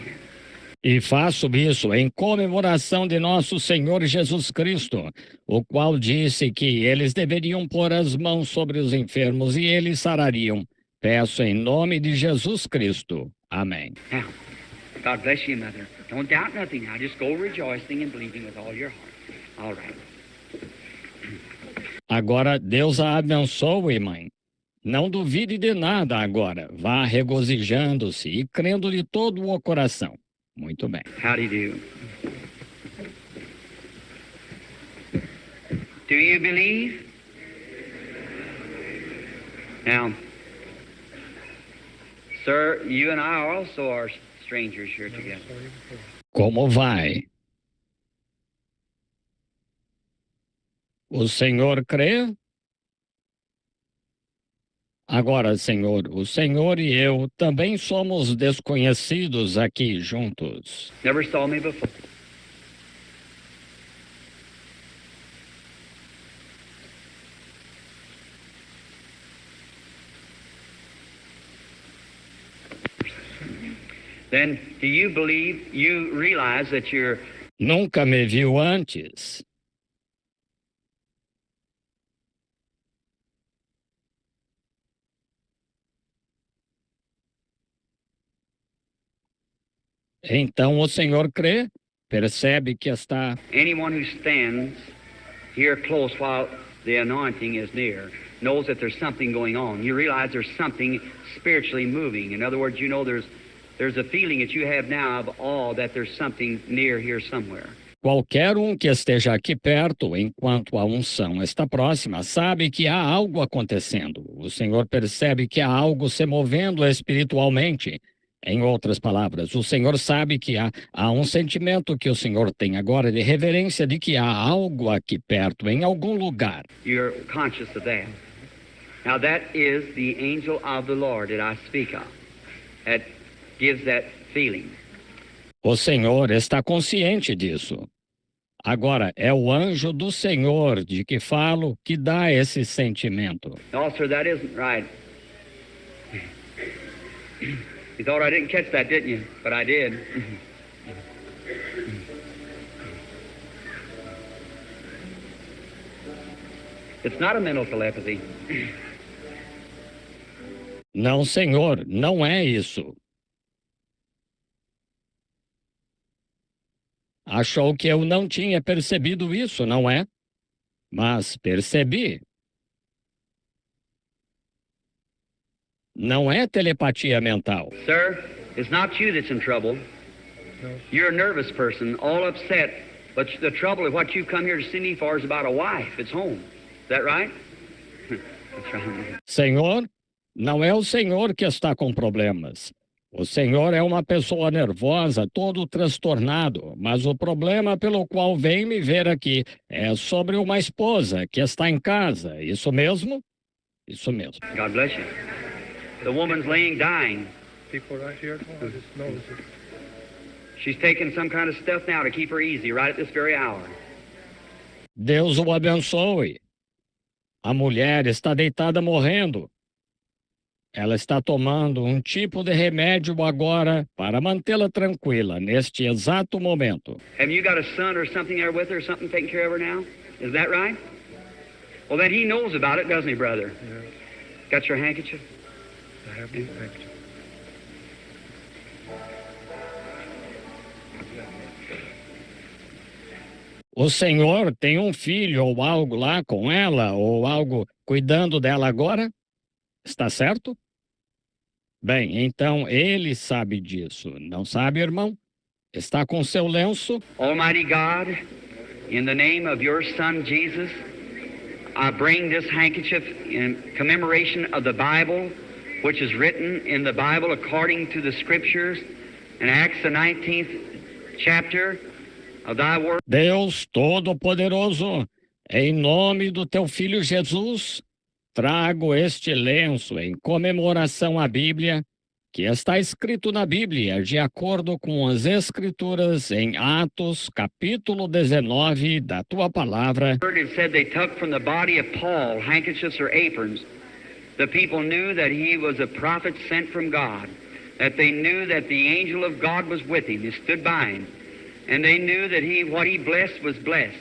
E faço isso em comemoração de nosso Senhor Jesus Cristo, o qual disse que eles deveriam pôr as mãos sobre os enfermos e eles sarariam. Peço em nome de Jesus Cristo. Amém. Now, God bless you, Mother. Don't doubt nothing now. Just go rejoicing and believing with all your heart. All right. Agora, Deus a abençoe, mãe. Não duvide de nada agora. Vá regozijando-se e crendo de todo o coração. Muito bem. How do you do? Do you believe? Now, sir, you and I also are strangers here together. Como vai? O senhor crê? Agora, Senhor, o Senhor e eu também somos desconhecidos aqui juntos. Never saw me before. Then, do you believe, you realize that you're... Nunca me viu antes. Então o Senhor crê, percebe que está... Anyone who stands here close while the anointing is near knows that there's something going on. You realize there's something spiritually moving. In other words, you know there's a feeling that you have now of awe that there's something near here somewhere. Qualquer que esteja aqui perto, enquanto a unção está próxima, sabe que há algo acontecendo. O Senhor percebe que há algo se movendo espiritualmente. Em outras palavras, o Senhor sabe que há um sentimento que o Senhor tem agora de reverência de que há algo aqui perto, em algum lugar. You're conscious of that. Now that is the angel of the Lord that I speak of. That gives that feeling. O Senhor está consciente disso. Agora, é o anjo do Senhor de que falo que dá esse sentimento. No, sir, that isn't right. You thought I didn't catch that, didn't you? But I did. It's not a mental telepathy. Não, Senhor, não é isso. Achou que eu não tinha percebido isso, não é? Mas percebi. Não é telepatia mental. Sir, it's not you that's in trouble. You're a nervous person, all upset. But the trouble of what you've come here to see me for is about a wife. It's home. Is that right? That's right. Senhor, não é o Senhor que está com problemas. O Senhor é uma pessoa nervosa, todo transtornado, mas o problema pelo qual vem me ver aqui é sobre uma esposa que está em casa. Isso mesmo? Isso mesmo. God bless you. The woman's laying dying. People right here, I just noticed it. She's taking some kind of stuff now to keep her easy right at this very hour. Deus o abençoe. A mulher está deitada morrendo. Ela está tomando um tipo de remédio agora para mantê-la tranquila neste exato momento. Have you got a son or something there with her, something taking care of her now? Is that right? Well, then he knows about it, doesn't he, brother? Yeah, Got your handkerchief? I have these handkerchiefs. O Senhor tem um filho ou algo lá com ela, ou algo cuidando dela agora? Está certo? Bem, então ele sabe disso. Não sabe, irmão? Está com seu lenço? Almighty God, in the name of your Son Jesus, I bring this handkerchief in commemoration of the Bible, which is written in the Bible according to the Scriptures, in Acts the 19th chapter of thy word. Deus Todo-Poderoso, em nome do teu Filho Jesus, trago este lenço em comemoração à Bíblia, que está escrito na Bíblia, de acordo com as Escrituras, em Atos, capítulo 19 da tua palavra. It said they took from the body of Paul handkerchiefs or aprons. The people knew that he was a prophet sent from God, that they knew that the angel of God was with him, he stood by him, and they knew that what he blessed was blessed.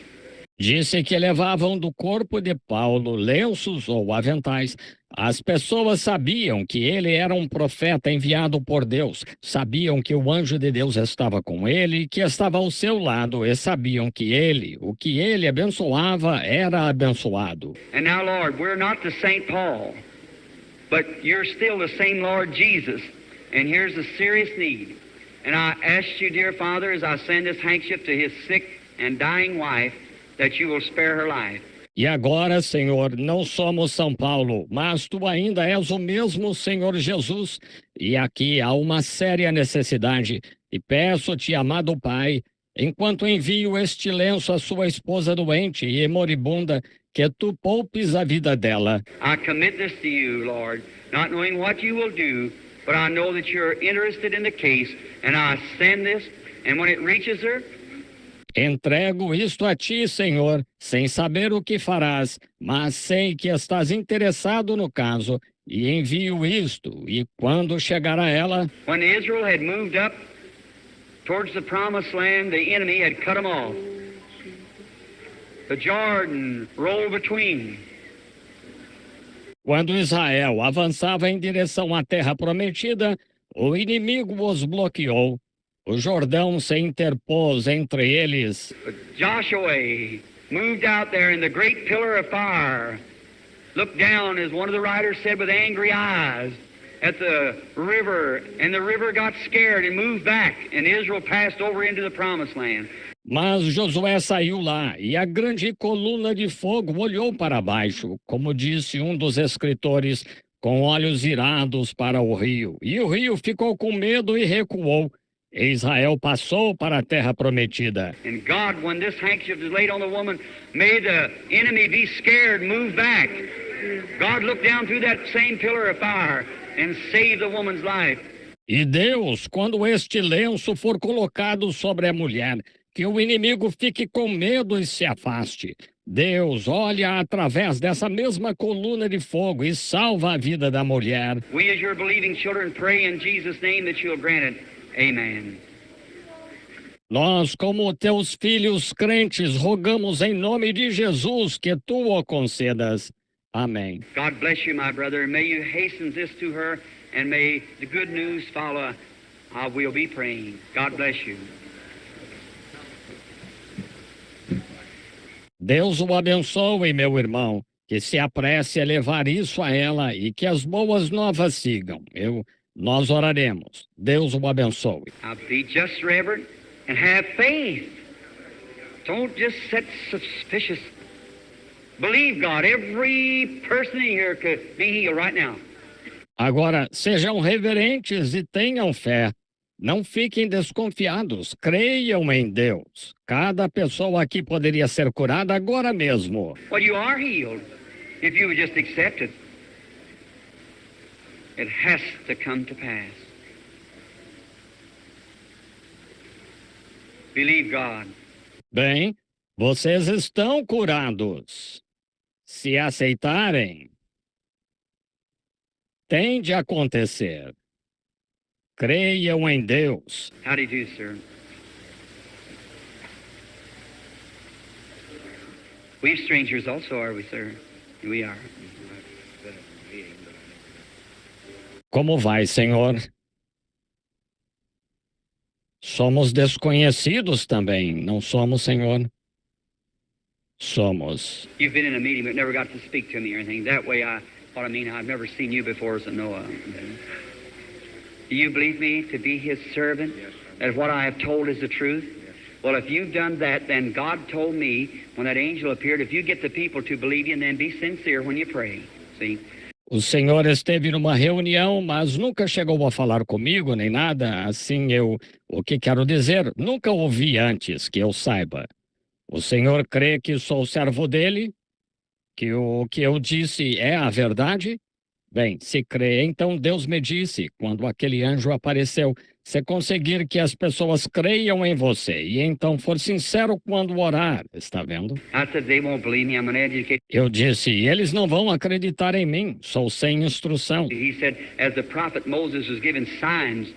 Disse que levavam do corpo de Paulo lenços ou aventais. As pessoas sabiam que ele era um profeta enviado por Deus, sabiam que o anjo de Deus estava com ele, que estava ao seu lado, e sabiam que o que ele abençoava, era abençoado. And now, Lord, we're not the St. Paul, but you're still the same Lord Jesus, and here's a serious need. And I ask you, dear Father, as I send this handkerchief to his sick and dying wife, that you will spare her life. E agora, Senhor, não somos São Paulo, mas tu ainda és o mesmo Senhor Jesus. E aqui há uma séria necessidade. E peço-te, amado Pai, enquanto envio este lenço à sua esposa doente e moribunda, que tu poupes a vida dela. I commit this to you, Lord, not knowing what you will do, but I know that you're interested in the case, and I send this, and when it reaches her, entrego isto a ti, Senhor, sem saber o que farás, mas sei que estás interessado no caso, e envio isto, e quando chegar a ela... When Israel had moved up towards the promised land, the enemy had cut them off. The Jordan rolled between. Quando Israel avançava em direção à terra prometida, o inimigo os bloqueou. O Jordão se interpôs entre eles. But Joshua moved out there in the great pillar of fire, looked down, as one of the writers said, with angry eyes at the river, and the river got scared and moved back, and Israel passed over into the promised land. Mas Josué saiu lá, e a grande coluna de fogo olhou para baixo, como disse um dos escritores, com olhos irados para o rio. E o rio ficou com medo e recuou. E Israel passou para a terra prometida. And God, when this handkerchief is laid on the woman, made the enemy be scared, move back. God looked down through that same pillar of fire and saved the woman's life. E Deus, quando este lenço for colocado sobre a mulher, que o inimigo fique com medo e se afaste. Deus olha através dessa mesma coluna de fogo e salva a vida da mulher. We as your believing children pray in Jesus' name that you'll grant it. Amen. Nós, como teus filhos crentes, rogamos em nome de Jesus que tu o concedas. Amém. God bless you, my brother, and may you hasten this to her, and may the good news follow. I will be praying. God bless you. Deus o abençoe, meu irmão, que se apresse a levar isso a ela e que as boas novas sigam. Nós oraremos. Deus o abençoe. Now be just, Reverend, and have faith. Don't just sit suspicious. Believe God. Every person in here could be healed right now. Agora, sejam reverentes e tenham fé. Não fiquem desconfiados. Creiam em Deus. Cada pessoa aqui poderia ser curada agora mesmo. Well, you are healed if you would just accept it. It has to come to pass. Believe God. Bem, vocês estão curados. Se aceitarem, tem de acontecer. Creiam em Deus. How do you do, sir? We're strangers also, are we, sir? We are. Como vai, Senhor? Somos desconhecidos também, não somos, Senhor? Somos. You've been in a meeting but never got to speak to me or anything. That way, I've never seen you before as a Noah. Do you believe me to be his servant? Yes, that what I have told is the truth? Yes. Well, if you've done that, then God told me when that angel appeared, if you get the people to believe you, and then be sincere when you pray. See? O senhor esteve numa reunião, mas nunca chegou a falar comigo nem nada. Assim, o que quero dizer, nunca ouvi antes que eu saiba. O senhor crê que sou servo dele? Que o que eu disse é a verdade? Bem, se crê, então Deus me disse, quando aquele anjo apareceu, se conseguir que as pessoas creiam em você e então for sincero quando orar, está vendo? I said, they won't believe me. I'm going to educate. Eu disse, eles não vão acreditar em mim, sou sem instrução. He said, as the prophet Moses was given signs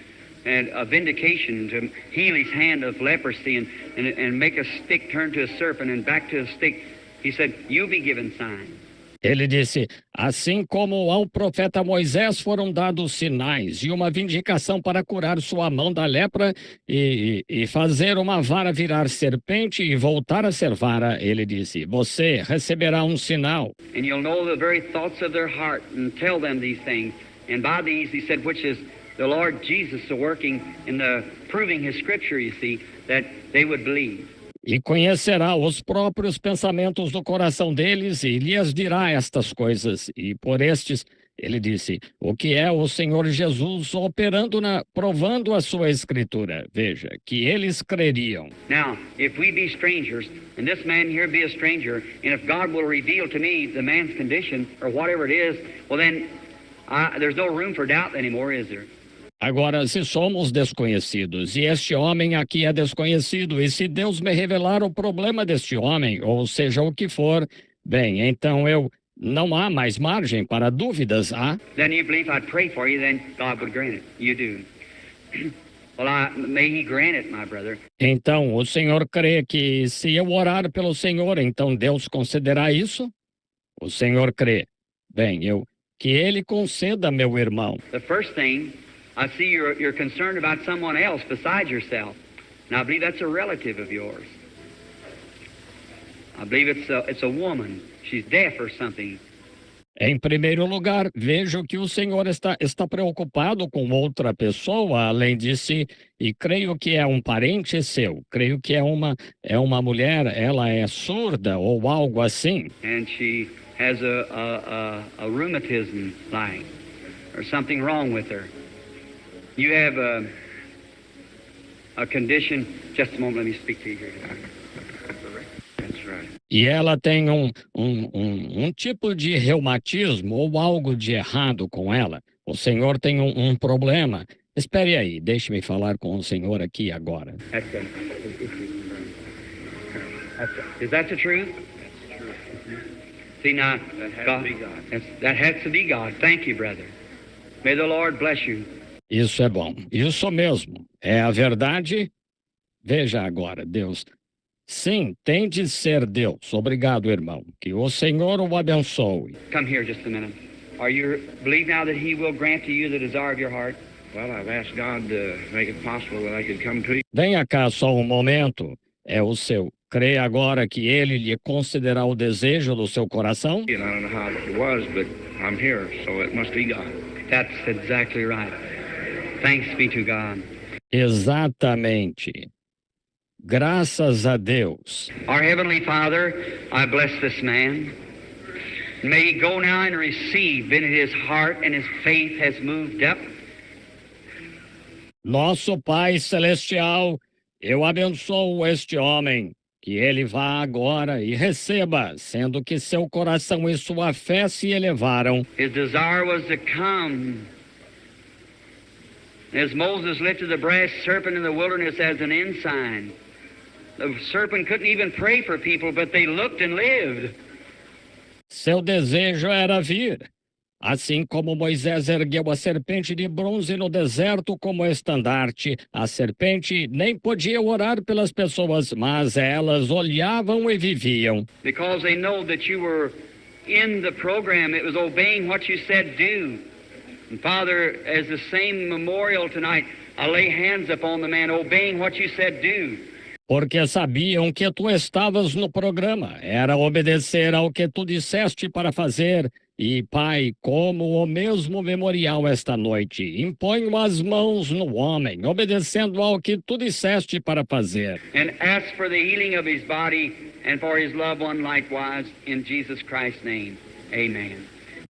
and a vindication to heal his hand of leprosy and make a stick turn to a serpent and back to a stick, he said, you'll be given signs. Ele disse, assim como ao profeta Moisés foram dados sinais e uma vindicação para curar sua mão da lepra e fazer uma vara virar serpente e voltar a ser vara, ele disse, você receberá um sinal. And you'll know the very thoughts of their heart and tell them these things. And by these, he said, which is the Lord Jesus working in the proving his scripture, you see, that they would believe. E conhecerá os próprios pensamentos do coração deles e lhes dirá estas coisas. E por estes, ele disse, o que é o Senhor Jesus operando provando a sua escritura. Veja, que eles creriam. Now, if we be strangers, and this man here be a stranger, and if God will reveal to me the man's condition, or whatever it is, well then, there's no room for doubt anymore, is there? Agora, se somos desconhecidos, e este homem aqui é desconhecido, e se Deus me revelar o problema deste homem, ou seja, o que for, bem, então não há mais margem para dúvidas, há? Then you believe I'd pray for you, then God would grant it. You do. Well, may he grant it, my brother. Então, o senhor crê que se eu orar pelo Senhor, então Deus concederá isso? O senhor crê. Bem, que ele conceda, meu irmão. The first thing, I see you're concerned about someone else besides yourself. Now, I believe that's a relative of yours. I believe it's a woman. She's deaf or something. Em primeiro lugar, vejo que o senhor está preocupado com outra pessoa além de si, e creio que é um parente seu. Creio que é uma mulher, ela é surda ou algo assim. And she has a rheumatism like, or something wrong with her. You have a condition. Just a moment, let me speak to you here. That's right. E ela tem um tipo de reumatismo ou algo de errado com ela. O senhor tem um problema. Espere aí, deixe-me falar com o senhor aqui agora. Is that the truth? See now, that has to be God. Thank you, brother. May the Lord bless you. Isso é bom. Isso mesmo. É a verdade? Veja agora, Deus. Sim, tem de ser Deus. Obrigado, irmão. Que o Senhor o abençoe. Come here just a minute. Are you believe now that he will grant to you the desire of your heart? Well, I've asked God to make it possible that I could come to you. Venha cá só um momento. É o seu. Crê agora que ele lhe concederá o desejo do seu coração? And I don't know how it was, but I'm here, so it must be God. That's exactly right. Thanks be to God. Exatamente. Graças a Deus. Our Heavenly Father, I bless this man. May he go now and receive in his heart and his faith has moved up. Nosso Pai Celestial, eu abençoo este homem, que ele vá agora e receba, sendo que seu coração e sua fé se elevaram. His desire was to come. As Moses lifted the brass serpent in the wilderness as an ensign. The serpent couldn't even pray for people, but they looked and lived. Seu desejo era vir. Assim como Moisés ergueu a serpente de bronze no deserto como estandarte, a serpente nem podia orar pelas pessoas, mas elas olhavam e viviam. Because they know that you were in the program, it was obeying what you said do. And Father, as the same memorial tonight, I lay hands upon the man obeying what you said do. Porque sabiam que tu estavas no programa, era obedecer ao que tu disseste para fazer. E, Pai, como o mesmo memorial esta noite, imponho as mãos no homem, obedecendo ao que tu disseste para fazer. And ask for the healing of his body and for his loved one likewise, in Jesus Christ's name. Amen.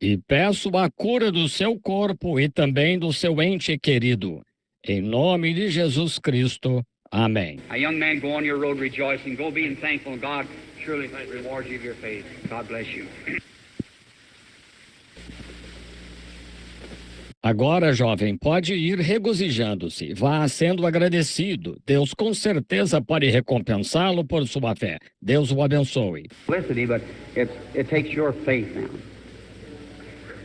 E peço a cura do seu corpo e também do seu ente querido. Em nome de Jesus Cristo. Amém. A young man, go on your road rejoicing. Go being thankful, and God surely reward you of your faith. God bless you. Agora, jovem, pode ir regozijando-se. Vá sendo agradecido. Deus com certeza pode recompensá-lo por sua fé. Deus o abençoe. Felicity, but it takes your faith now.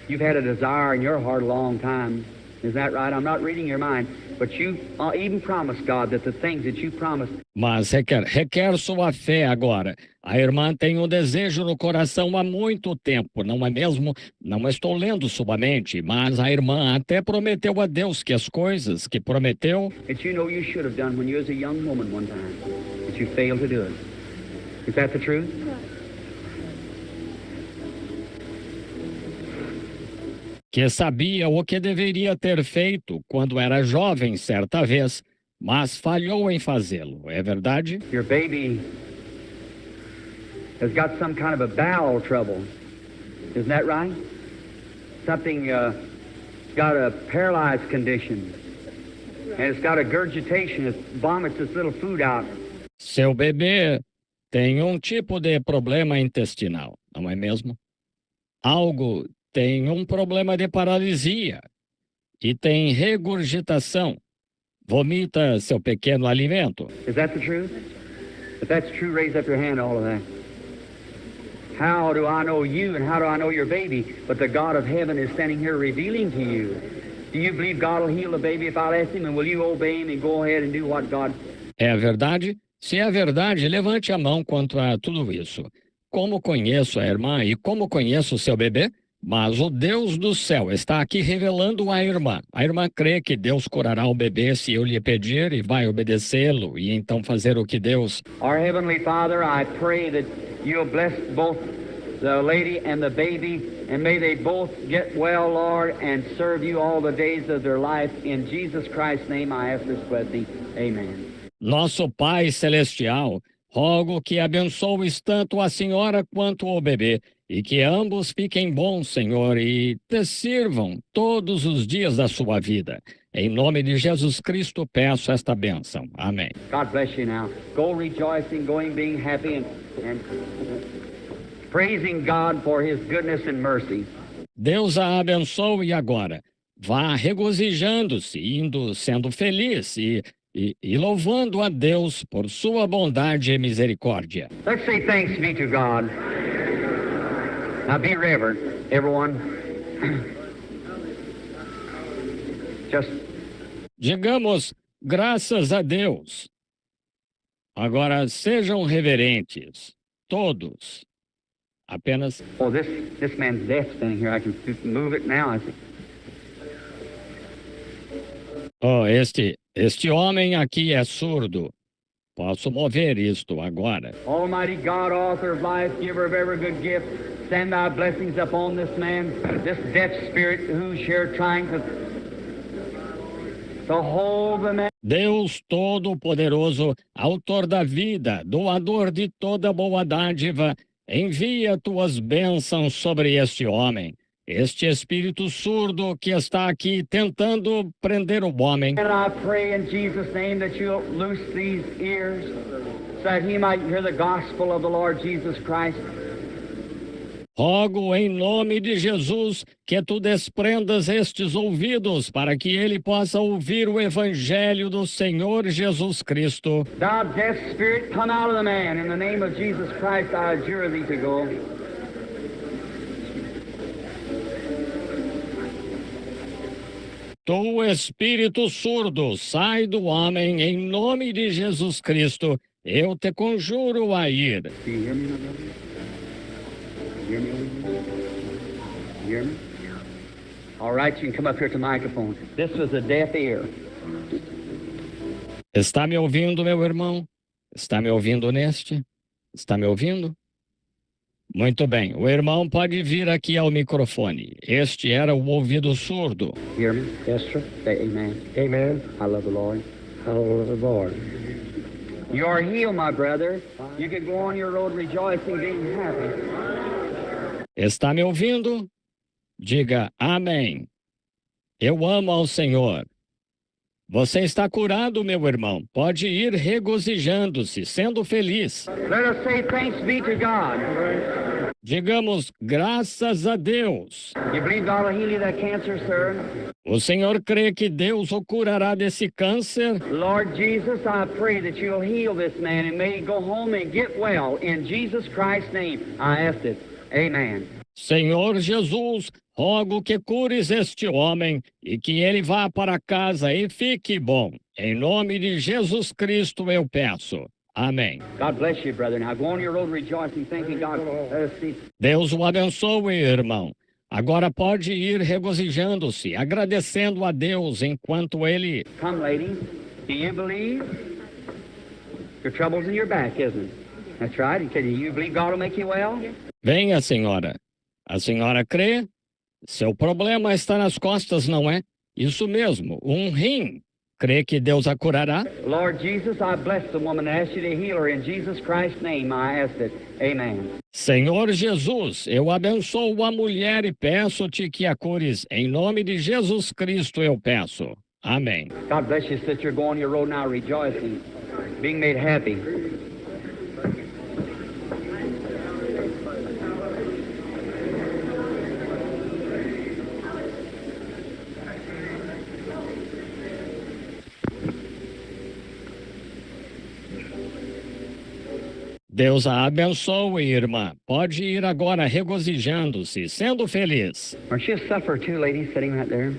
You've had a desire in your heart a long time. Is that right? I'm not reading your mind, but you even promised God that the things that you promised. Mas requer sua fé agora. A irmã tem um desejo no coração há muito tempo, não é mesmo? Não estou lendo sua mente, mas a irmã até prometeu a Deus que as coisas que prometeu... That you know you should have done when you was a young woman one time, but you failed to do it. Is that the truth? Que sabia o que deveria ter feito quando era jovem certa vez, mas falhou em fazê-lo. É verdade? Your baby has got some kind of a bowel trouble. Isn't that right? Something, got a paralyzed condition. And it's got a gurgitation. It vomits this little food out. Seu bebê tem um tipo de problema intestinal, não é mesmo? Tem um problema de paralisia e tem regurgitação. Vomita seu pequeno alimento. Is that the truth? If that's true, raise up your hand, all of that. How do I know you and how do I know your baby? But the God of heaven is standing here revealing to you. Do you believe God will heal the baby if I'll ask him? And will you obey him and go ahead and do what God... É verdade? Se é verdade, levante a mão quanto a tudo isso. Como conheço a irmã e como conheço o seu bebê? Mas o Deus do céu está aqui revelando à irmã. A irmã crê que Deus curará o bebê se eu lhe pedir e vai obedecê-lo e então fazer o que Deus... Our Heavenly Father, I pray that you'll bless both the lady and the baby, and may they both get well, Lord, and serve you all the days of their life. In Jesus Christ's name I ask this blessing. Amen. Nosso Pai Celestial, rogo que abençoes tanto a senhora quanto o bebê, e que ambos fiquem bons, Senhor, e te sirvam todos os dias da sua vida. Em nome de Jesus Cristo, peço esta bênção. Amém. God bless you now. Go rejoicing, going being happy, and praising God for His goodness and mercy. Deus a abençoe agora. Vá regozijando-se, sendo feliz e louvando a Deus por sua bondade e misericórdia. Let's say thanks be to God. Now be reverent, everyone. Just Digamos graças a Deus. Agora sejam reverentes, todos. Apenas. oh, this man's deaf standing here. I can move it now. I think. Oh, este homem aqui é surdo. Posso mover isto agora. Almighty God, author of life, giver of every good gift, send thy blessings upon this man, this deaf spirit who's here trying to hold the man. Deus Todo-Poderoso, autor da vida, doador de toda boa dádiva, envia tuas bênçãos sobre este homem, este espírito surdo que está aqui tentando prender o homem. And I pray in Jesus' name that you'll loose these ears so that he might hear the gospel of the Lord Jesus Christ. Rogo em nome de Jesus que tu desprendas estes ouvidos para que ele possa ouvir o evangelho do Senhor Jesus Cristo. Thou deaf spirit, come out of the man. In the name of Jesus Christ, I adjure thee to go. Tu espírito surdo, sai do homem em nome de Jesus Cristo. Eu te conjuro a ir. Do you hear me, my brother? You hear me? You hear me? All right, you can come up here to the microphone. This was a deaf ear. Está me ouvindo, meu irmão? Está me ouvindo neste? Está me ouvindo? Muito bem, o irmão pode vir aqui ao microfone. Este era o ouvido surdo. Hear me? Yes, sir. Say amen. Amen. I love the Lord. I love the Lord. You are healed, my brother. You can go on your road rejoicing, being happy. Está me ouvindo? Diga amém. Eu amo ao Senhor. Você está curado, meu irmão. Pode ir regozijando-se, sendo feliz. Let us say thanks be to God. Digamos graças a Deus. You believe God will heal you that cancer, sir? O Senhor crê que Deus o curará desse câncer? Lord Jesus, I pray that you'll heal this man and may he go home and get well. In Jesus Christ's name, I ask it. Amen. Senhor Jesus, rogo que cures este homem e que ele vá para casa e fique bom. Em nome de Jesus Cristo eu peço. Amém. God bless you, brother. Now go on your road rejoicing, thanking God. Let us see. Deus o abençoe, irmão. Agora pode ir regozijando-se, agradecendo a Deus enquanto ele... Come, lady. Do you believe? Your trouble's in your back, isn't it? That's right. He said, do you believe God will make you well? Venha, senhora. A senhora crê? Seu problema está nas costas, não é? Isso mesmo, um rim. Crê que Deus a curará? Lord Jesus, I bless the woman that asked you to heal her. In Jesus Christ's name, I ask it. Amen. Senhor Jesus, eu abençoo a mulher e peço-te que a cures. Em nome de Jesus Cristo eu peço. Amém. God bless you, sister. Go on your road now rejoicing, being made happy. Deus a abençoe, irmã. Pode ir agora regozijando-se, sendo feliz. Aren't you a sufferer too, lady, sitting right there?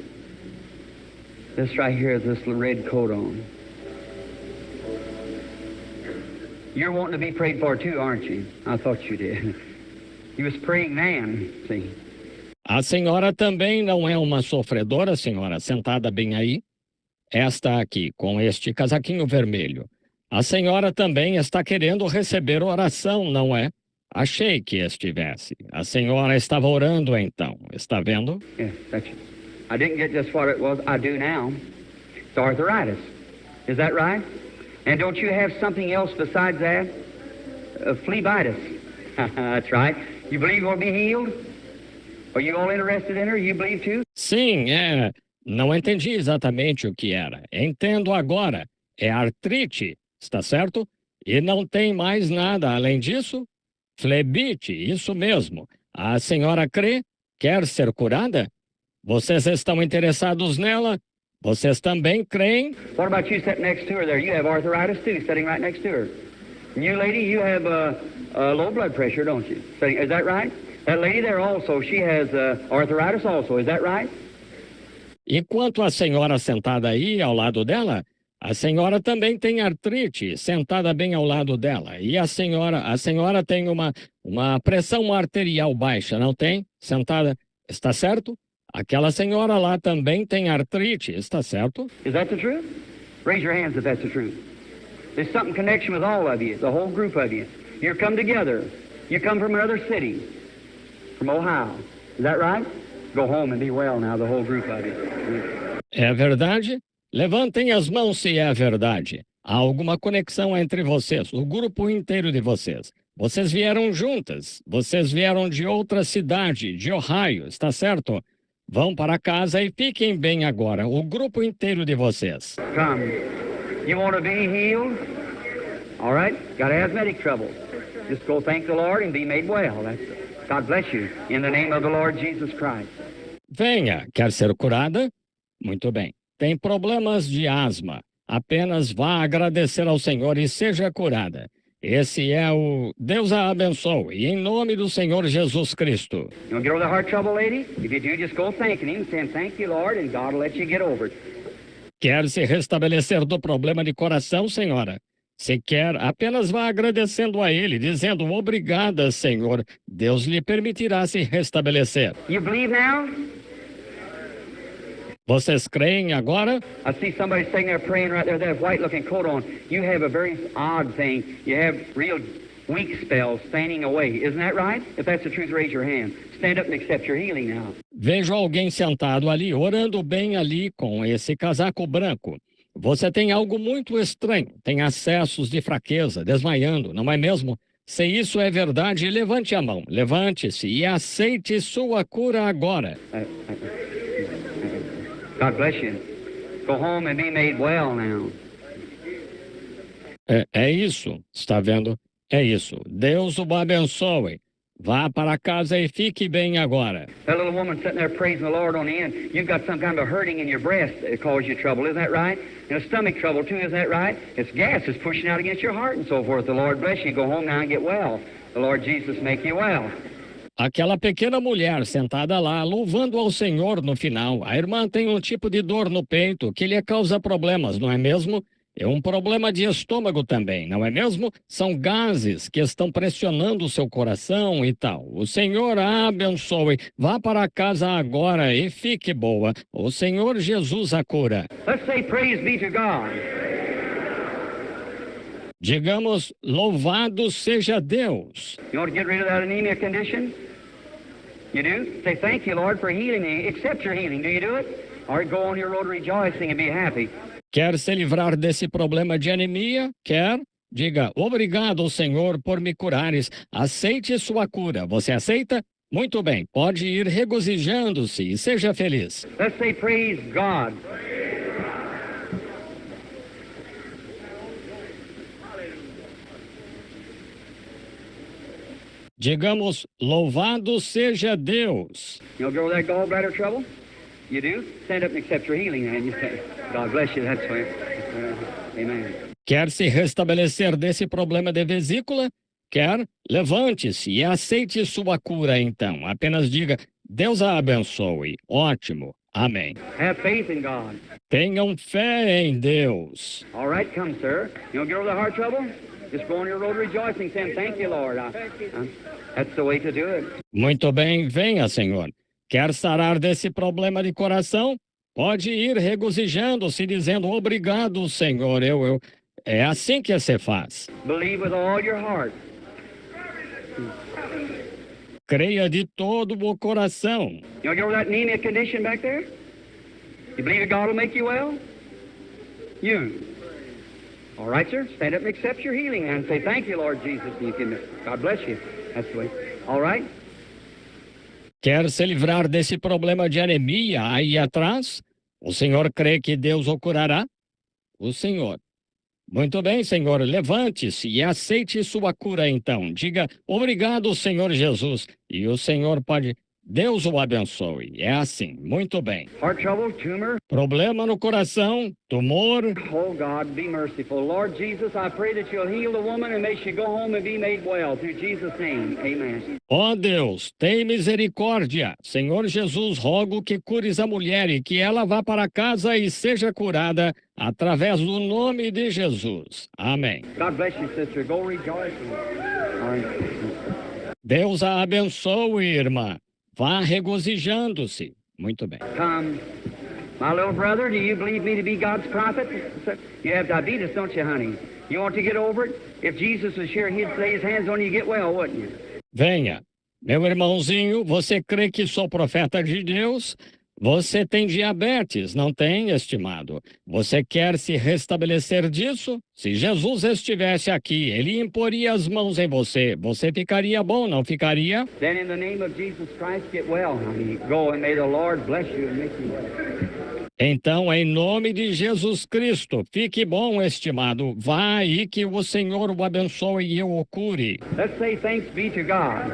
This right here is this little red coat on. You're wanting to be prayed for too, aren't you? I thought you did. You was praying then, see. A senhora também não é uma sofredora, senhora, sentada bem aí? Esta aqui, com este casaquinho vermelho. A senhora também está querendo receber oração, não é? Achei que estivesse. A senhora estava orando então, está vendo? Yes, that's it. I didn't get just what it was. I do now. It's arthritis. Is that right? And don't you have something else besides that? Phlebitis. That's right. You believe you'll be healed? Are you all interested in her? You believe too? Sim, é. Não entendi exatamente o que era. Entendo agora. É artrite, está certo? E não tem mais nada além disso? Flebite, isso mesmo. A senhora crê? Quer ser curada? Vocês estão interessados nela? Vocês também creem? What about you sitting next to her there? You have arthritis too, sitting right next to her. And you lady, you have low blood pressure, don't you? Is that right? That lady there also, she has arthritis also. Is that right? E quanto à senhora sentada aí ao lado dela, a senhora também tem artrite, sentada bem ao lado dela. E a senhora tem uma pressão arterial baixa, não tem? Sentada, está certo? Aquela senhora lá também tem artrite, está certo? Is that the truth? Raise your hands if that's the truth. There's something connection with all of you, the whole group of you. You come together. You come from another city, from Ohio. Is that right? Go home and be well now, the whole group of you. É verdade? Levantem as mãos se é verdade. Há alguma conexão entre vocês, o grupo inteiro de vocês. Vocês vieram juntas, vocês vieram de outra cidade, de Ohio, está certo? Vão para casa e fiquem bem agora, o grupo inteiro de vocês. Come. You want to be healed? All right. Got asthmatic trouble. Just go thank the Lord and be made well. God bless you. In the name of the Lord Jesus Christ. Venha, quer ser curada? Muito bem. Tem problemas de asma. Apenas vá agradecer ao Senhor e seja curada. Esse é o Deus a abençoe, em nome do Senhor Jesus Cristo. You want to get over the heart trouble, lady? If you do, just go thanking Him, saying, thank you, Lord, and God will let you get over it. Quer se restabelecer do problema de coração, senhora? Se quer, apenas vá agradecendo a Ele, dizendo, obrigada, Senhor. Deus lhe permitirá se restabelecer. You believe now? Vocês creem agora? I see somebody sitting there praying right there, that white-looking coat on. You have a very odd thing. You have real weak spells standing away. Isn't that right? If that's the truth, raise your hand. Stand up and accept your healing now. Vejo alguém sentado ali, orando bem ali com esse casaco branco. Você tem algo muito estranho. Tem acessos de fraqueza, desmaiando, não é mesmo? Se isso é verdade, levante a mão, levante-se e aceite sua cura agora. God bless you. Go home and be made well now. É isso, está vendo? É isso. Deus o abençoe. Vá para casa e fique bem agora. That little woman sitting there praising the Lord on the end, you've got some kind of a hurting in your breast that caused you trouble, isn't that right? And a stomach trouble too, isn't that right? It's gas is pushing out against your heart and so forth. The Lord bless you. Go home now and get well. The Lord Jesus make you well. Aquela pequena mulher sentada lá, louvando ao Senhor no final. A irmã tem um tipo de dor no peito que lhe causa problemas, não é mesmo? É um problema de estômago também, não é mesmo? São gases que estão pressionando o seu coração e tal. O Senhor a abençoe. Vá para casa agora e fique boa. O Senhor Jesus a cura. Let's say praise be to God. Digamos, louvado seja Deus. You want to get rid of that anemia condition? You do? Say, thank you, Lord, for healing me. Accept your healing. Do you do it? Or go on your road rejoicing and be happy. Quer se livrar desse problema de anemia? Quer? Diga, obrigado, Senhor, por me curares. Aceite sua cura. Você aceita? Muito bem. Pode ir regozijando-se e seja feliz. Let's say praise God. Digamos, louvado seja Deus. You know, girl with that gallbladder trouble? You do? Stand up and accept your healing, and you say, God bless you, that's right. Amen. Quer se restabelecer desse problema de vesícula? Quer? Levante-se e aceite sua cura, então. Apenas diga, Deus a abençoe. Ótimo. Amém. Have faith in God. Tenham fé em Deus. All right, come, sir. You know, girl with the heart trouble? Just go on your road rejoicing, saying, thank you, Lord. That's the way to do it. Muito bem, venha, Senhor. Quer sarar desse problema de coração? Pode ir regozijando-se, dizendo, obrigado, Senhor. É assim que se faz. Believe with all your heart. Creia de todo o coração. You know, girl with that anemia condition back there? You believe that God will make you well? You. All right, sir. Stand up and accept your healing and say, thank you, Lord Jesus. And you can, God bless you. That's the way. All right? Quer se livrar desse problema de anemia aí atrás? O Senhor crê que Deus o curará? O Senhor. Muito bem, Senhor. Levante-se e aceite sua cura, então. Diga, obrigado, Senhor Jesus. E o Senhor pode... Deus o abençoe. É assim. Muito bem. Heart trouble, tumor. Problema no coração, tumor. Oh, God, be merciful. Lord Jesus, I pray that you'll heal the woman and may she go home and be made well. Through Jesus' name, amen. Ó Deus, tem misericórdia. Senhor Jesus, rogo que cures a mulher e que ela vá para casa e seja curada através do nome de Jesus. Amém. God bless you, sister. Go rejoicing. All right. Deus a abençoe, irmã. Vá regozijando-se. Muito bem. Come. My little brother, do you believe me to be God's prophet? You have diabetes, don't you, honey? You want to get over it? If Jesus was here, he'd lay his hands on you and get well, wouldn't you? Venha. Meu irmãozinho, você crê que sou profeta de Deus? Você tem diabetes, não tem, estimado? Você quer se restabelecer disso? Se Jesus estivesse aqui, ele imporia as mãos em você. Você ficaria bom, não ficaria? Then in the name of Jesus Christ, get well, honey. Go and may the Lord bless you and make you well. Então, em nome de Jesus Cristo, fique bom, estimado. Vá aí que o Senhor o abençoe e o cure. Let's say thanks be to God.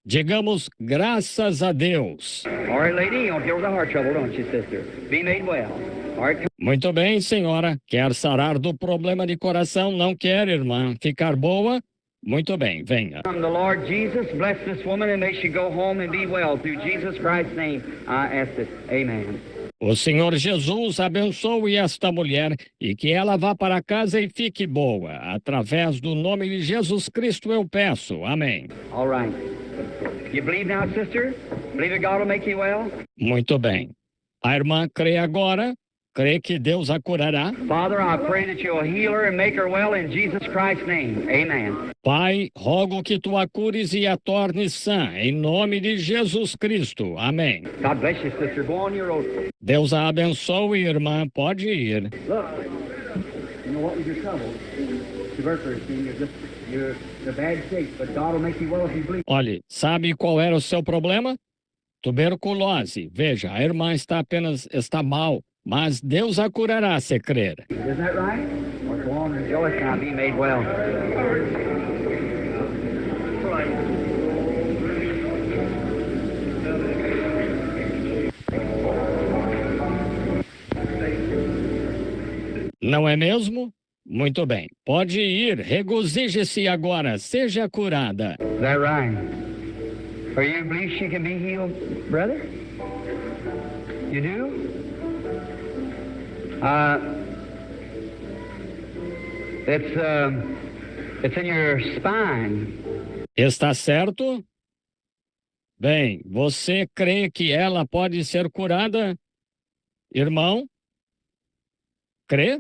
Digamos graças a Deus. All right, lady, you don't deal with the heart trouble, don't you, sister? Be made well. All right, Muito bem, senhora. Quer sarar do problema de coração? Não quer, irmã? Ficar boa? Muito bem, venha. come the Lord Jesus, bless this woman and may she go home and be well. Through Jesus Christ's name, I ask it. Amen. O Senhor Jesus abençoe esta mulher e que ela vá para casa e fique boa. Através do nome de Jesus Cristo eu peço. Amém. All right. You believe now, sister? Believe that God will make you well? Muito bem. A irmã crê agora? Crê que Deus a curará? Father, I pray that you'll heal her and make her well in Jesus Christ's name. Amen. Pai, rogo que tu a cures e a tornes sã, em nome de Jesus Cristo. Amém. God bless you, sister. Go on your road. Deus a abençoe, irmã. Pode ir. Look, you know what was your trouble? tuberculosis. You're bad shape, but God will make you well if you believe. Olhe, sabe qual era o seu problema? Tuberculose. Veja, a irmã está mal, mas Deus a curará se crer. Isn't that right? Well, go on and rejoice now, be made well. Não é mesmo? Muito bem. Pode ir, regozije-se agora, seja curada. Is that right? Or you believe she can be healed, brother? You do? It's in your spine. Está certo? Bem, você crê que ela pode ser curada? Irmão? Crê?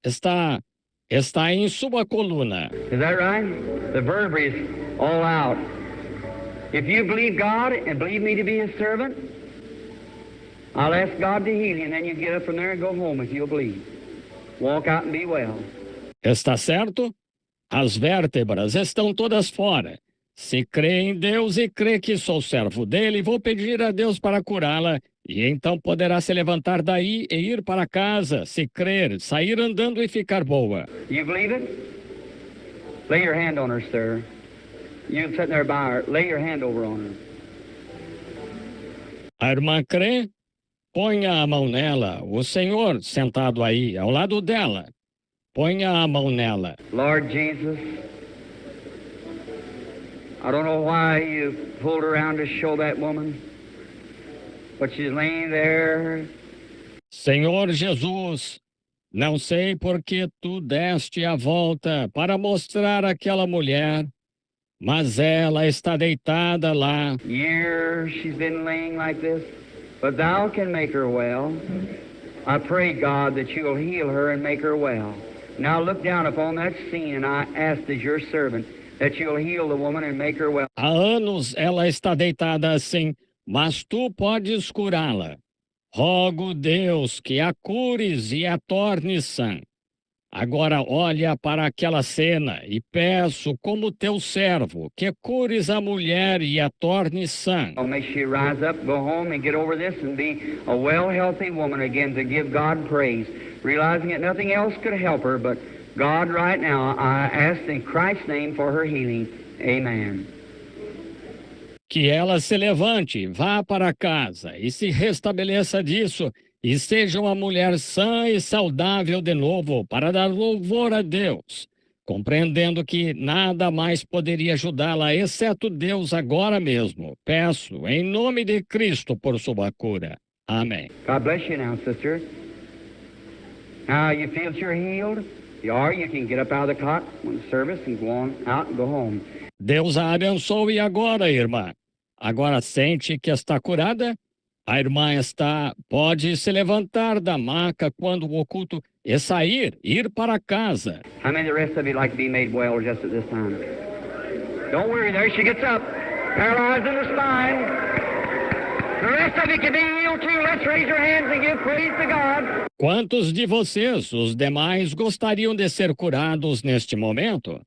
Está em sua coluna. Is that right? The vertebrae is all out. If you believe God and believe me to be His servant, I'll ask God to heal you, and then you get up from there and go home if you'll believe. Walk out and be well. Está certo? As vértebras estão todas fora. Se crê em Deus e crê que sou servo dele, vou pedir a Deus para curá-la, e então poderá se levantar daí e ir para casa, se crer, sair andando e ficar boa. You believe it? Lay your hand on her, sir. You sitting there by her. Lay your hand over on her. A irmã crê? Ponha a mão nela. O Senhor sentado aí, ao lado dela. Ponha a mão nela. Lord Jesus, I don't know why you pulled around to show that woman, but she's laying there. Senhor Jesus, não sei por que tu deste a volta para mostrar aquela mulher, mas ela está deitada lá. Years she's been laying like this, but thou can make her well. I pray, God, that you'll heal her and make her well. Now look down upon that scene, and I ask as your servant that you'll heal the woman and make her well. Há anos ela está deitada assim, mas tu podes curá-la. Rogo, Deus, que a cures e a tornes sã. Agora olha para aquela cena e peço, como teu servo, que cures a mulher e a tornes sã. Oh, may she rise up, go home, and get over this and be a well, healthy woman again to give God praise, realizing that nothing else could help her but God right now. I ask in Christ's name for her healing. Amen. Que ela se levante, vá para casa e se restabeleça disso e seja uma mulher sã e saudável de novo para dar louvor a Deus, compreendendo que nada mais poderia ajudá-la exceto Deus agora mesmo. Peço em nome de Cristo por sua cura. Amém. God bless you now, sister. Now you feel you're healed? Or you can get up out of the cot when the service and go on out and go home. Deus a abençoe agora, irmã. Agora sente que está curada? A irmã pode se levantar da maca quando o oculto e sair, ir para casa. How many of the rest of you like to be made well just at this time? Don't worry, there she gets up, paralyzed in the spine. The rest of you can be healed too. Let's raise your hands and give praise to God. Quantos de vocês, os demais, gostariam de ser curados neste momento?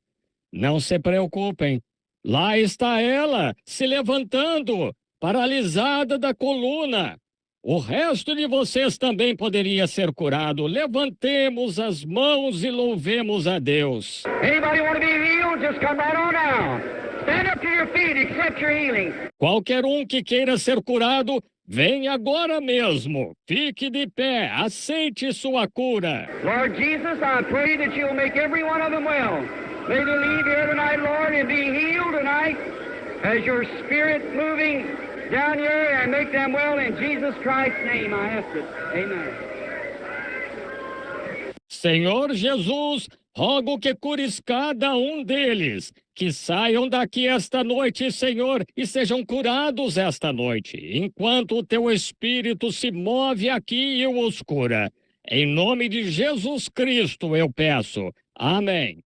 Não se preocupem. Lá está ela, se levantando, paralisada da coluna. O resto de vocês também poderia ser curado. Levantemos as mãos e louvemos a Deus. Anybody want to be healed? Just come right on now. Stand up to your feet, accept your healing. Qualquer um que queira ser curado, vem agora mesmo. Fique de pé, aceite sua cura. Lord Jesus, I pray that you'll make every one of them well. May they leave here tonight, Lord, and be healed tonight as your Spirit moving down here and make them well in Jesus Christ's name. I ask it. Amen. Senhor Jesus, rogo que cures cada um deles, que saiam daqui esta noite, Senhor, e sejam curados esta noite, enquanto o teu Espírito se move aqui e os cura. Em nome de Jesus Cristo eu peço. Amém.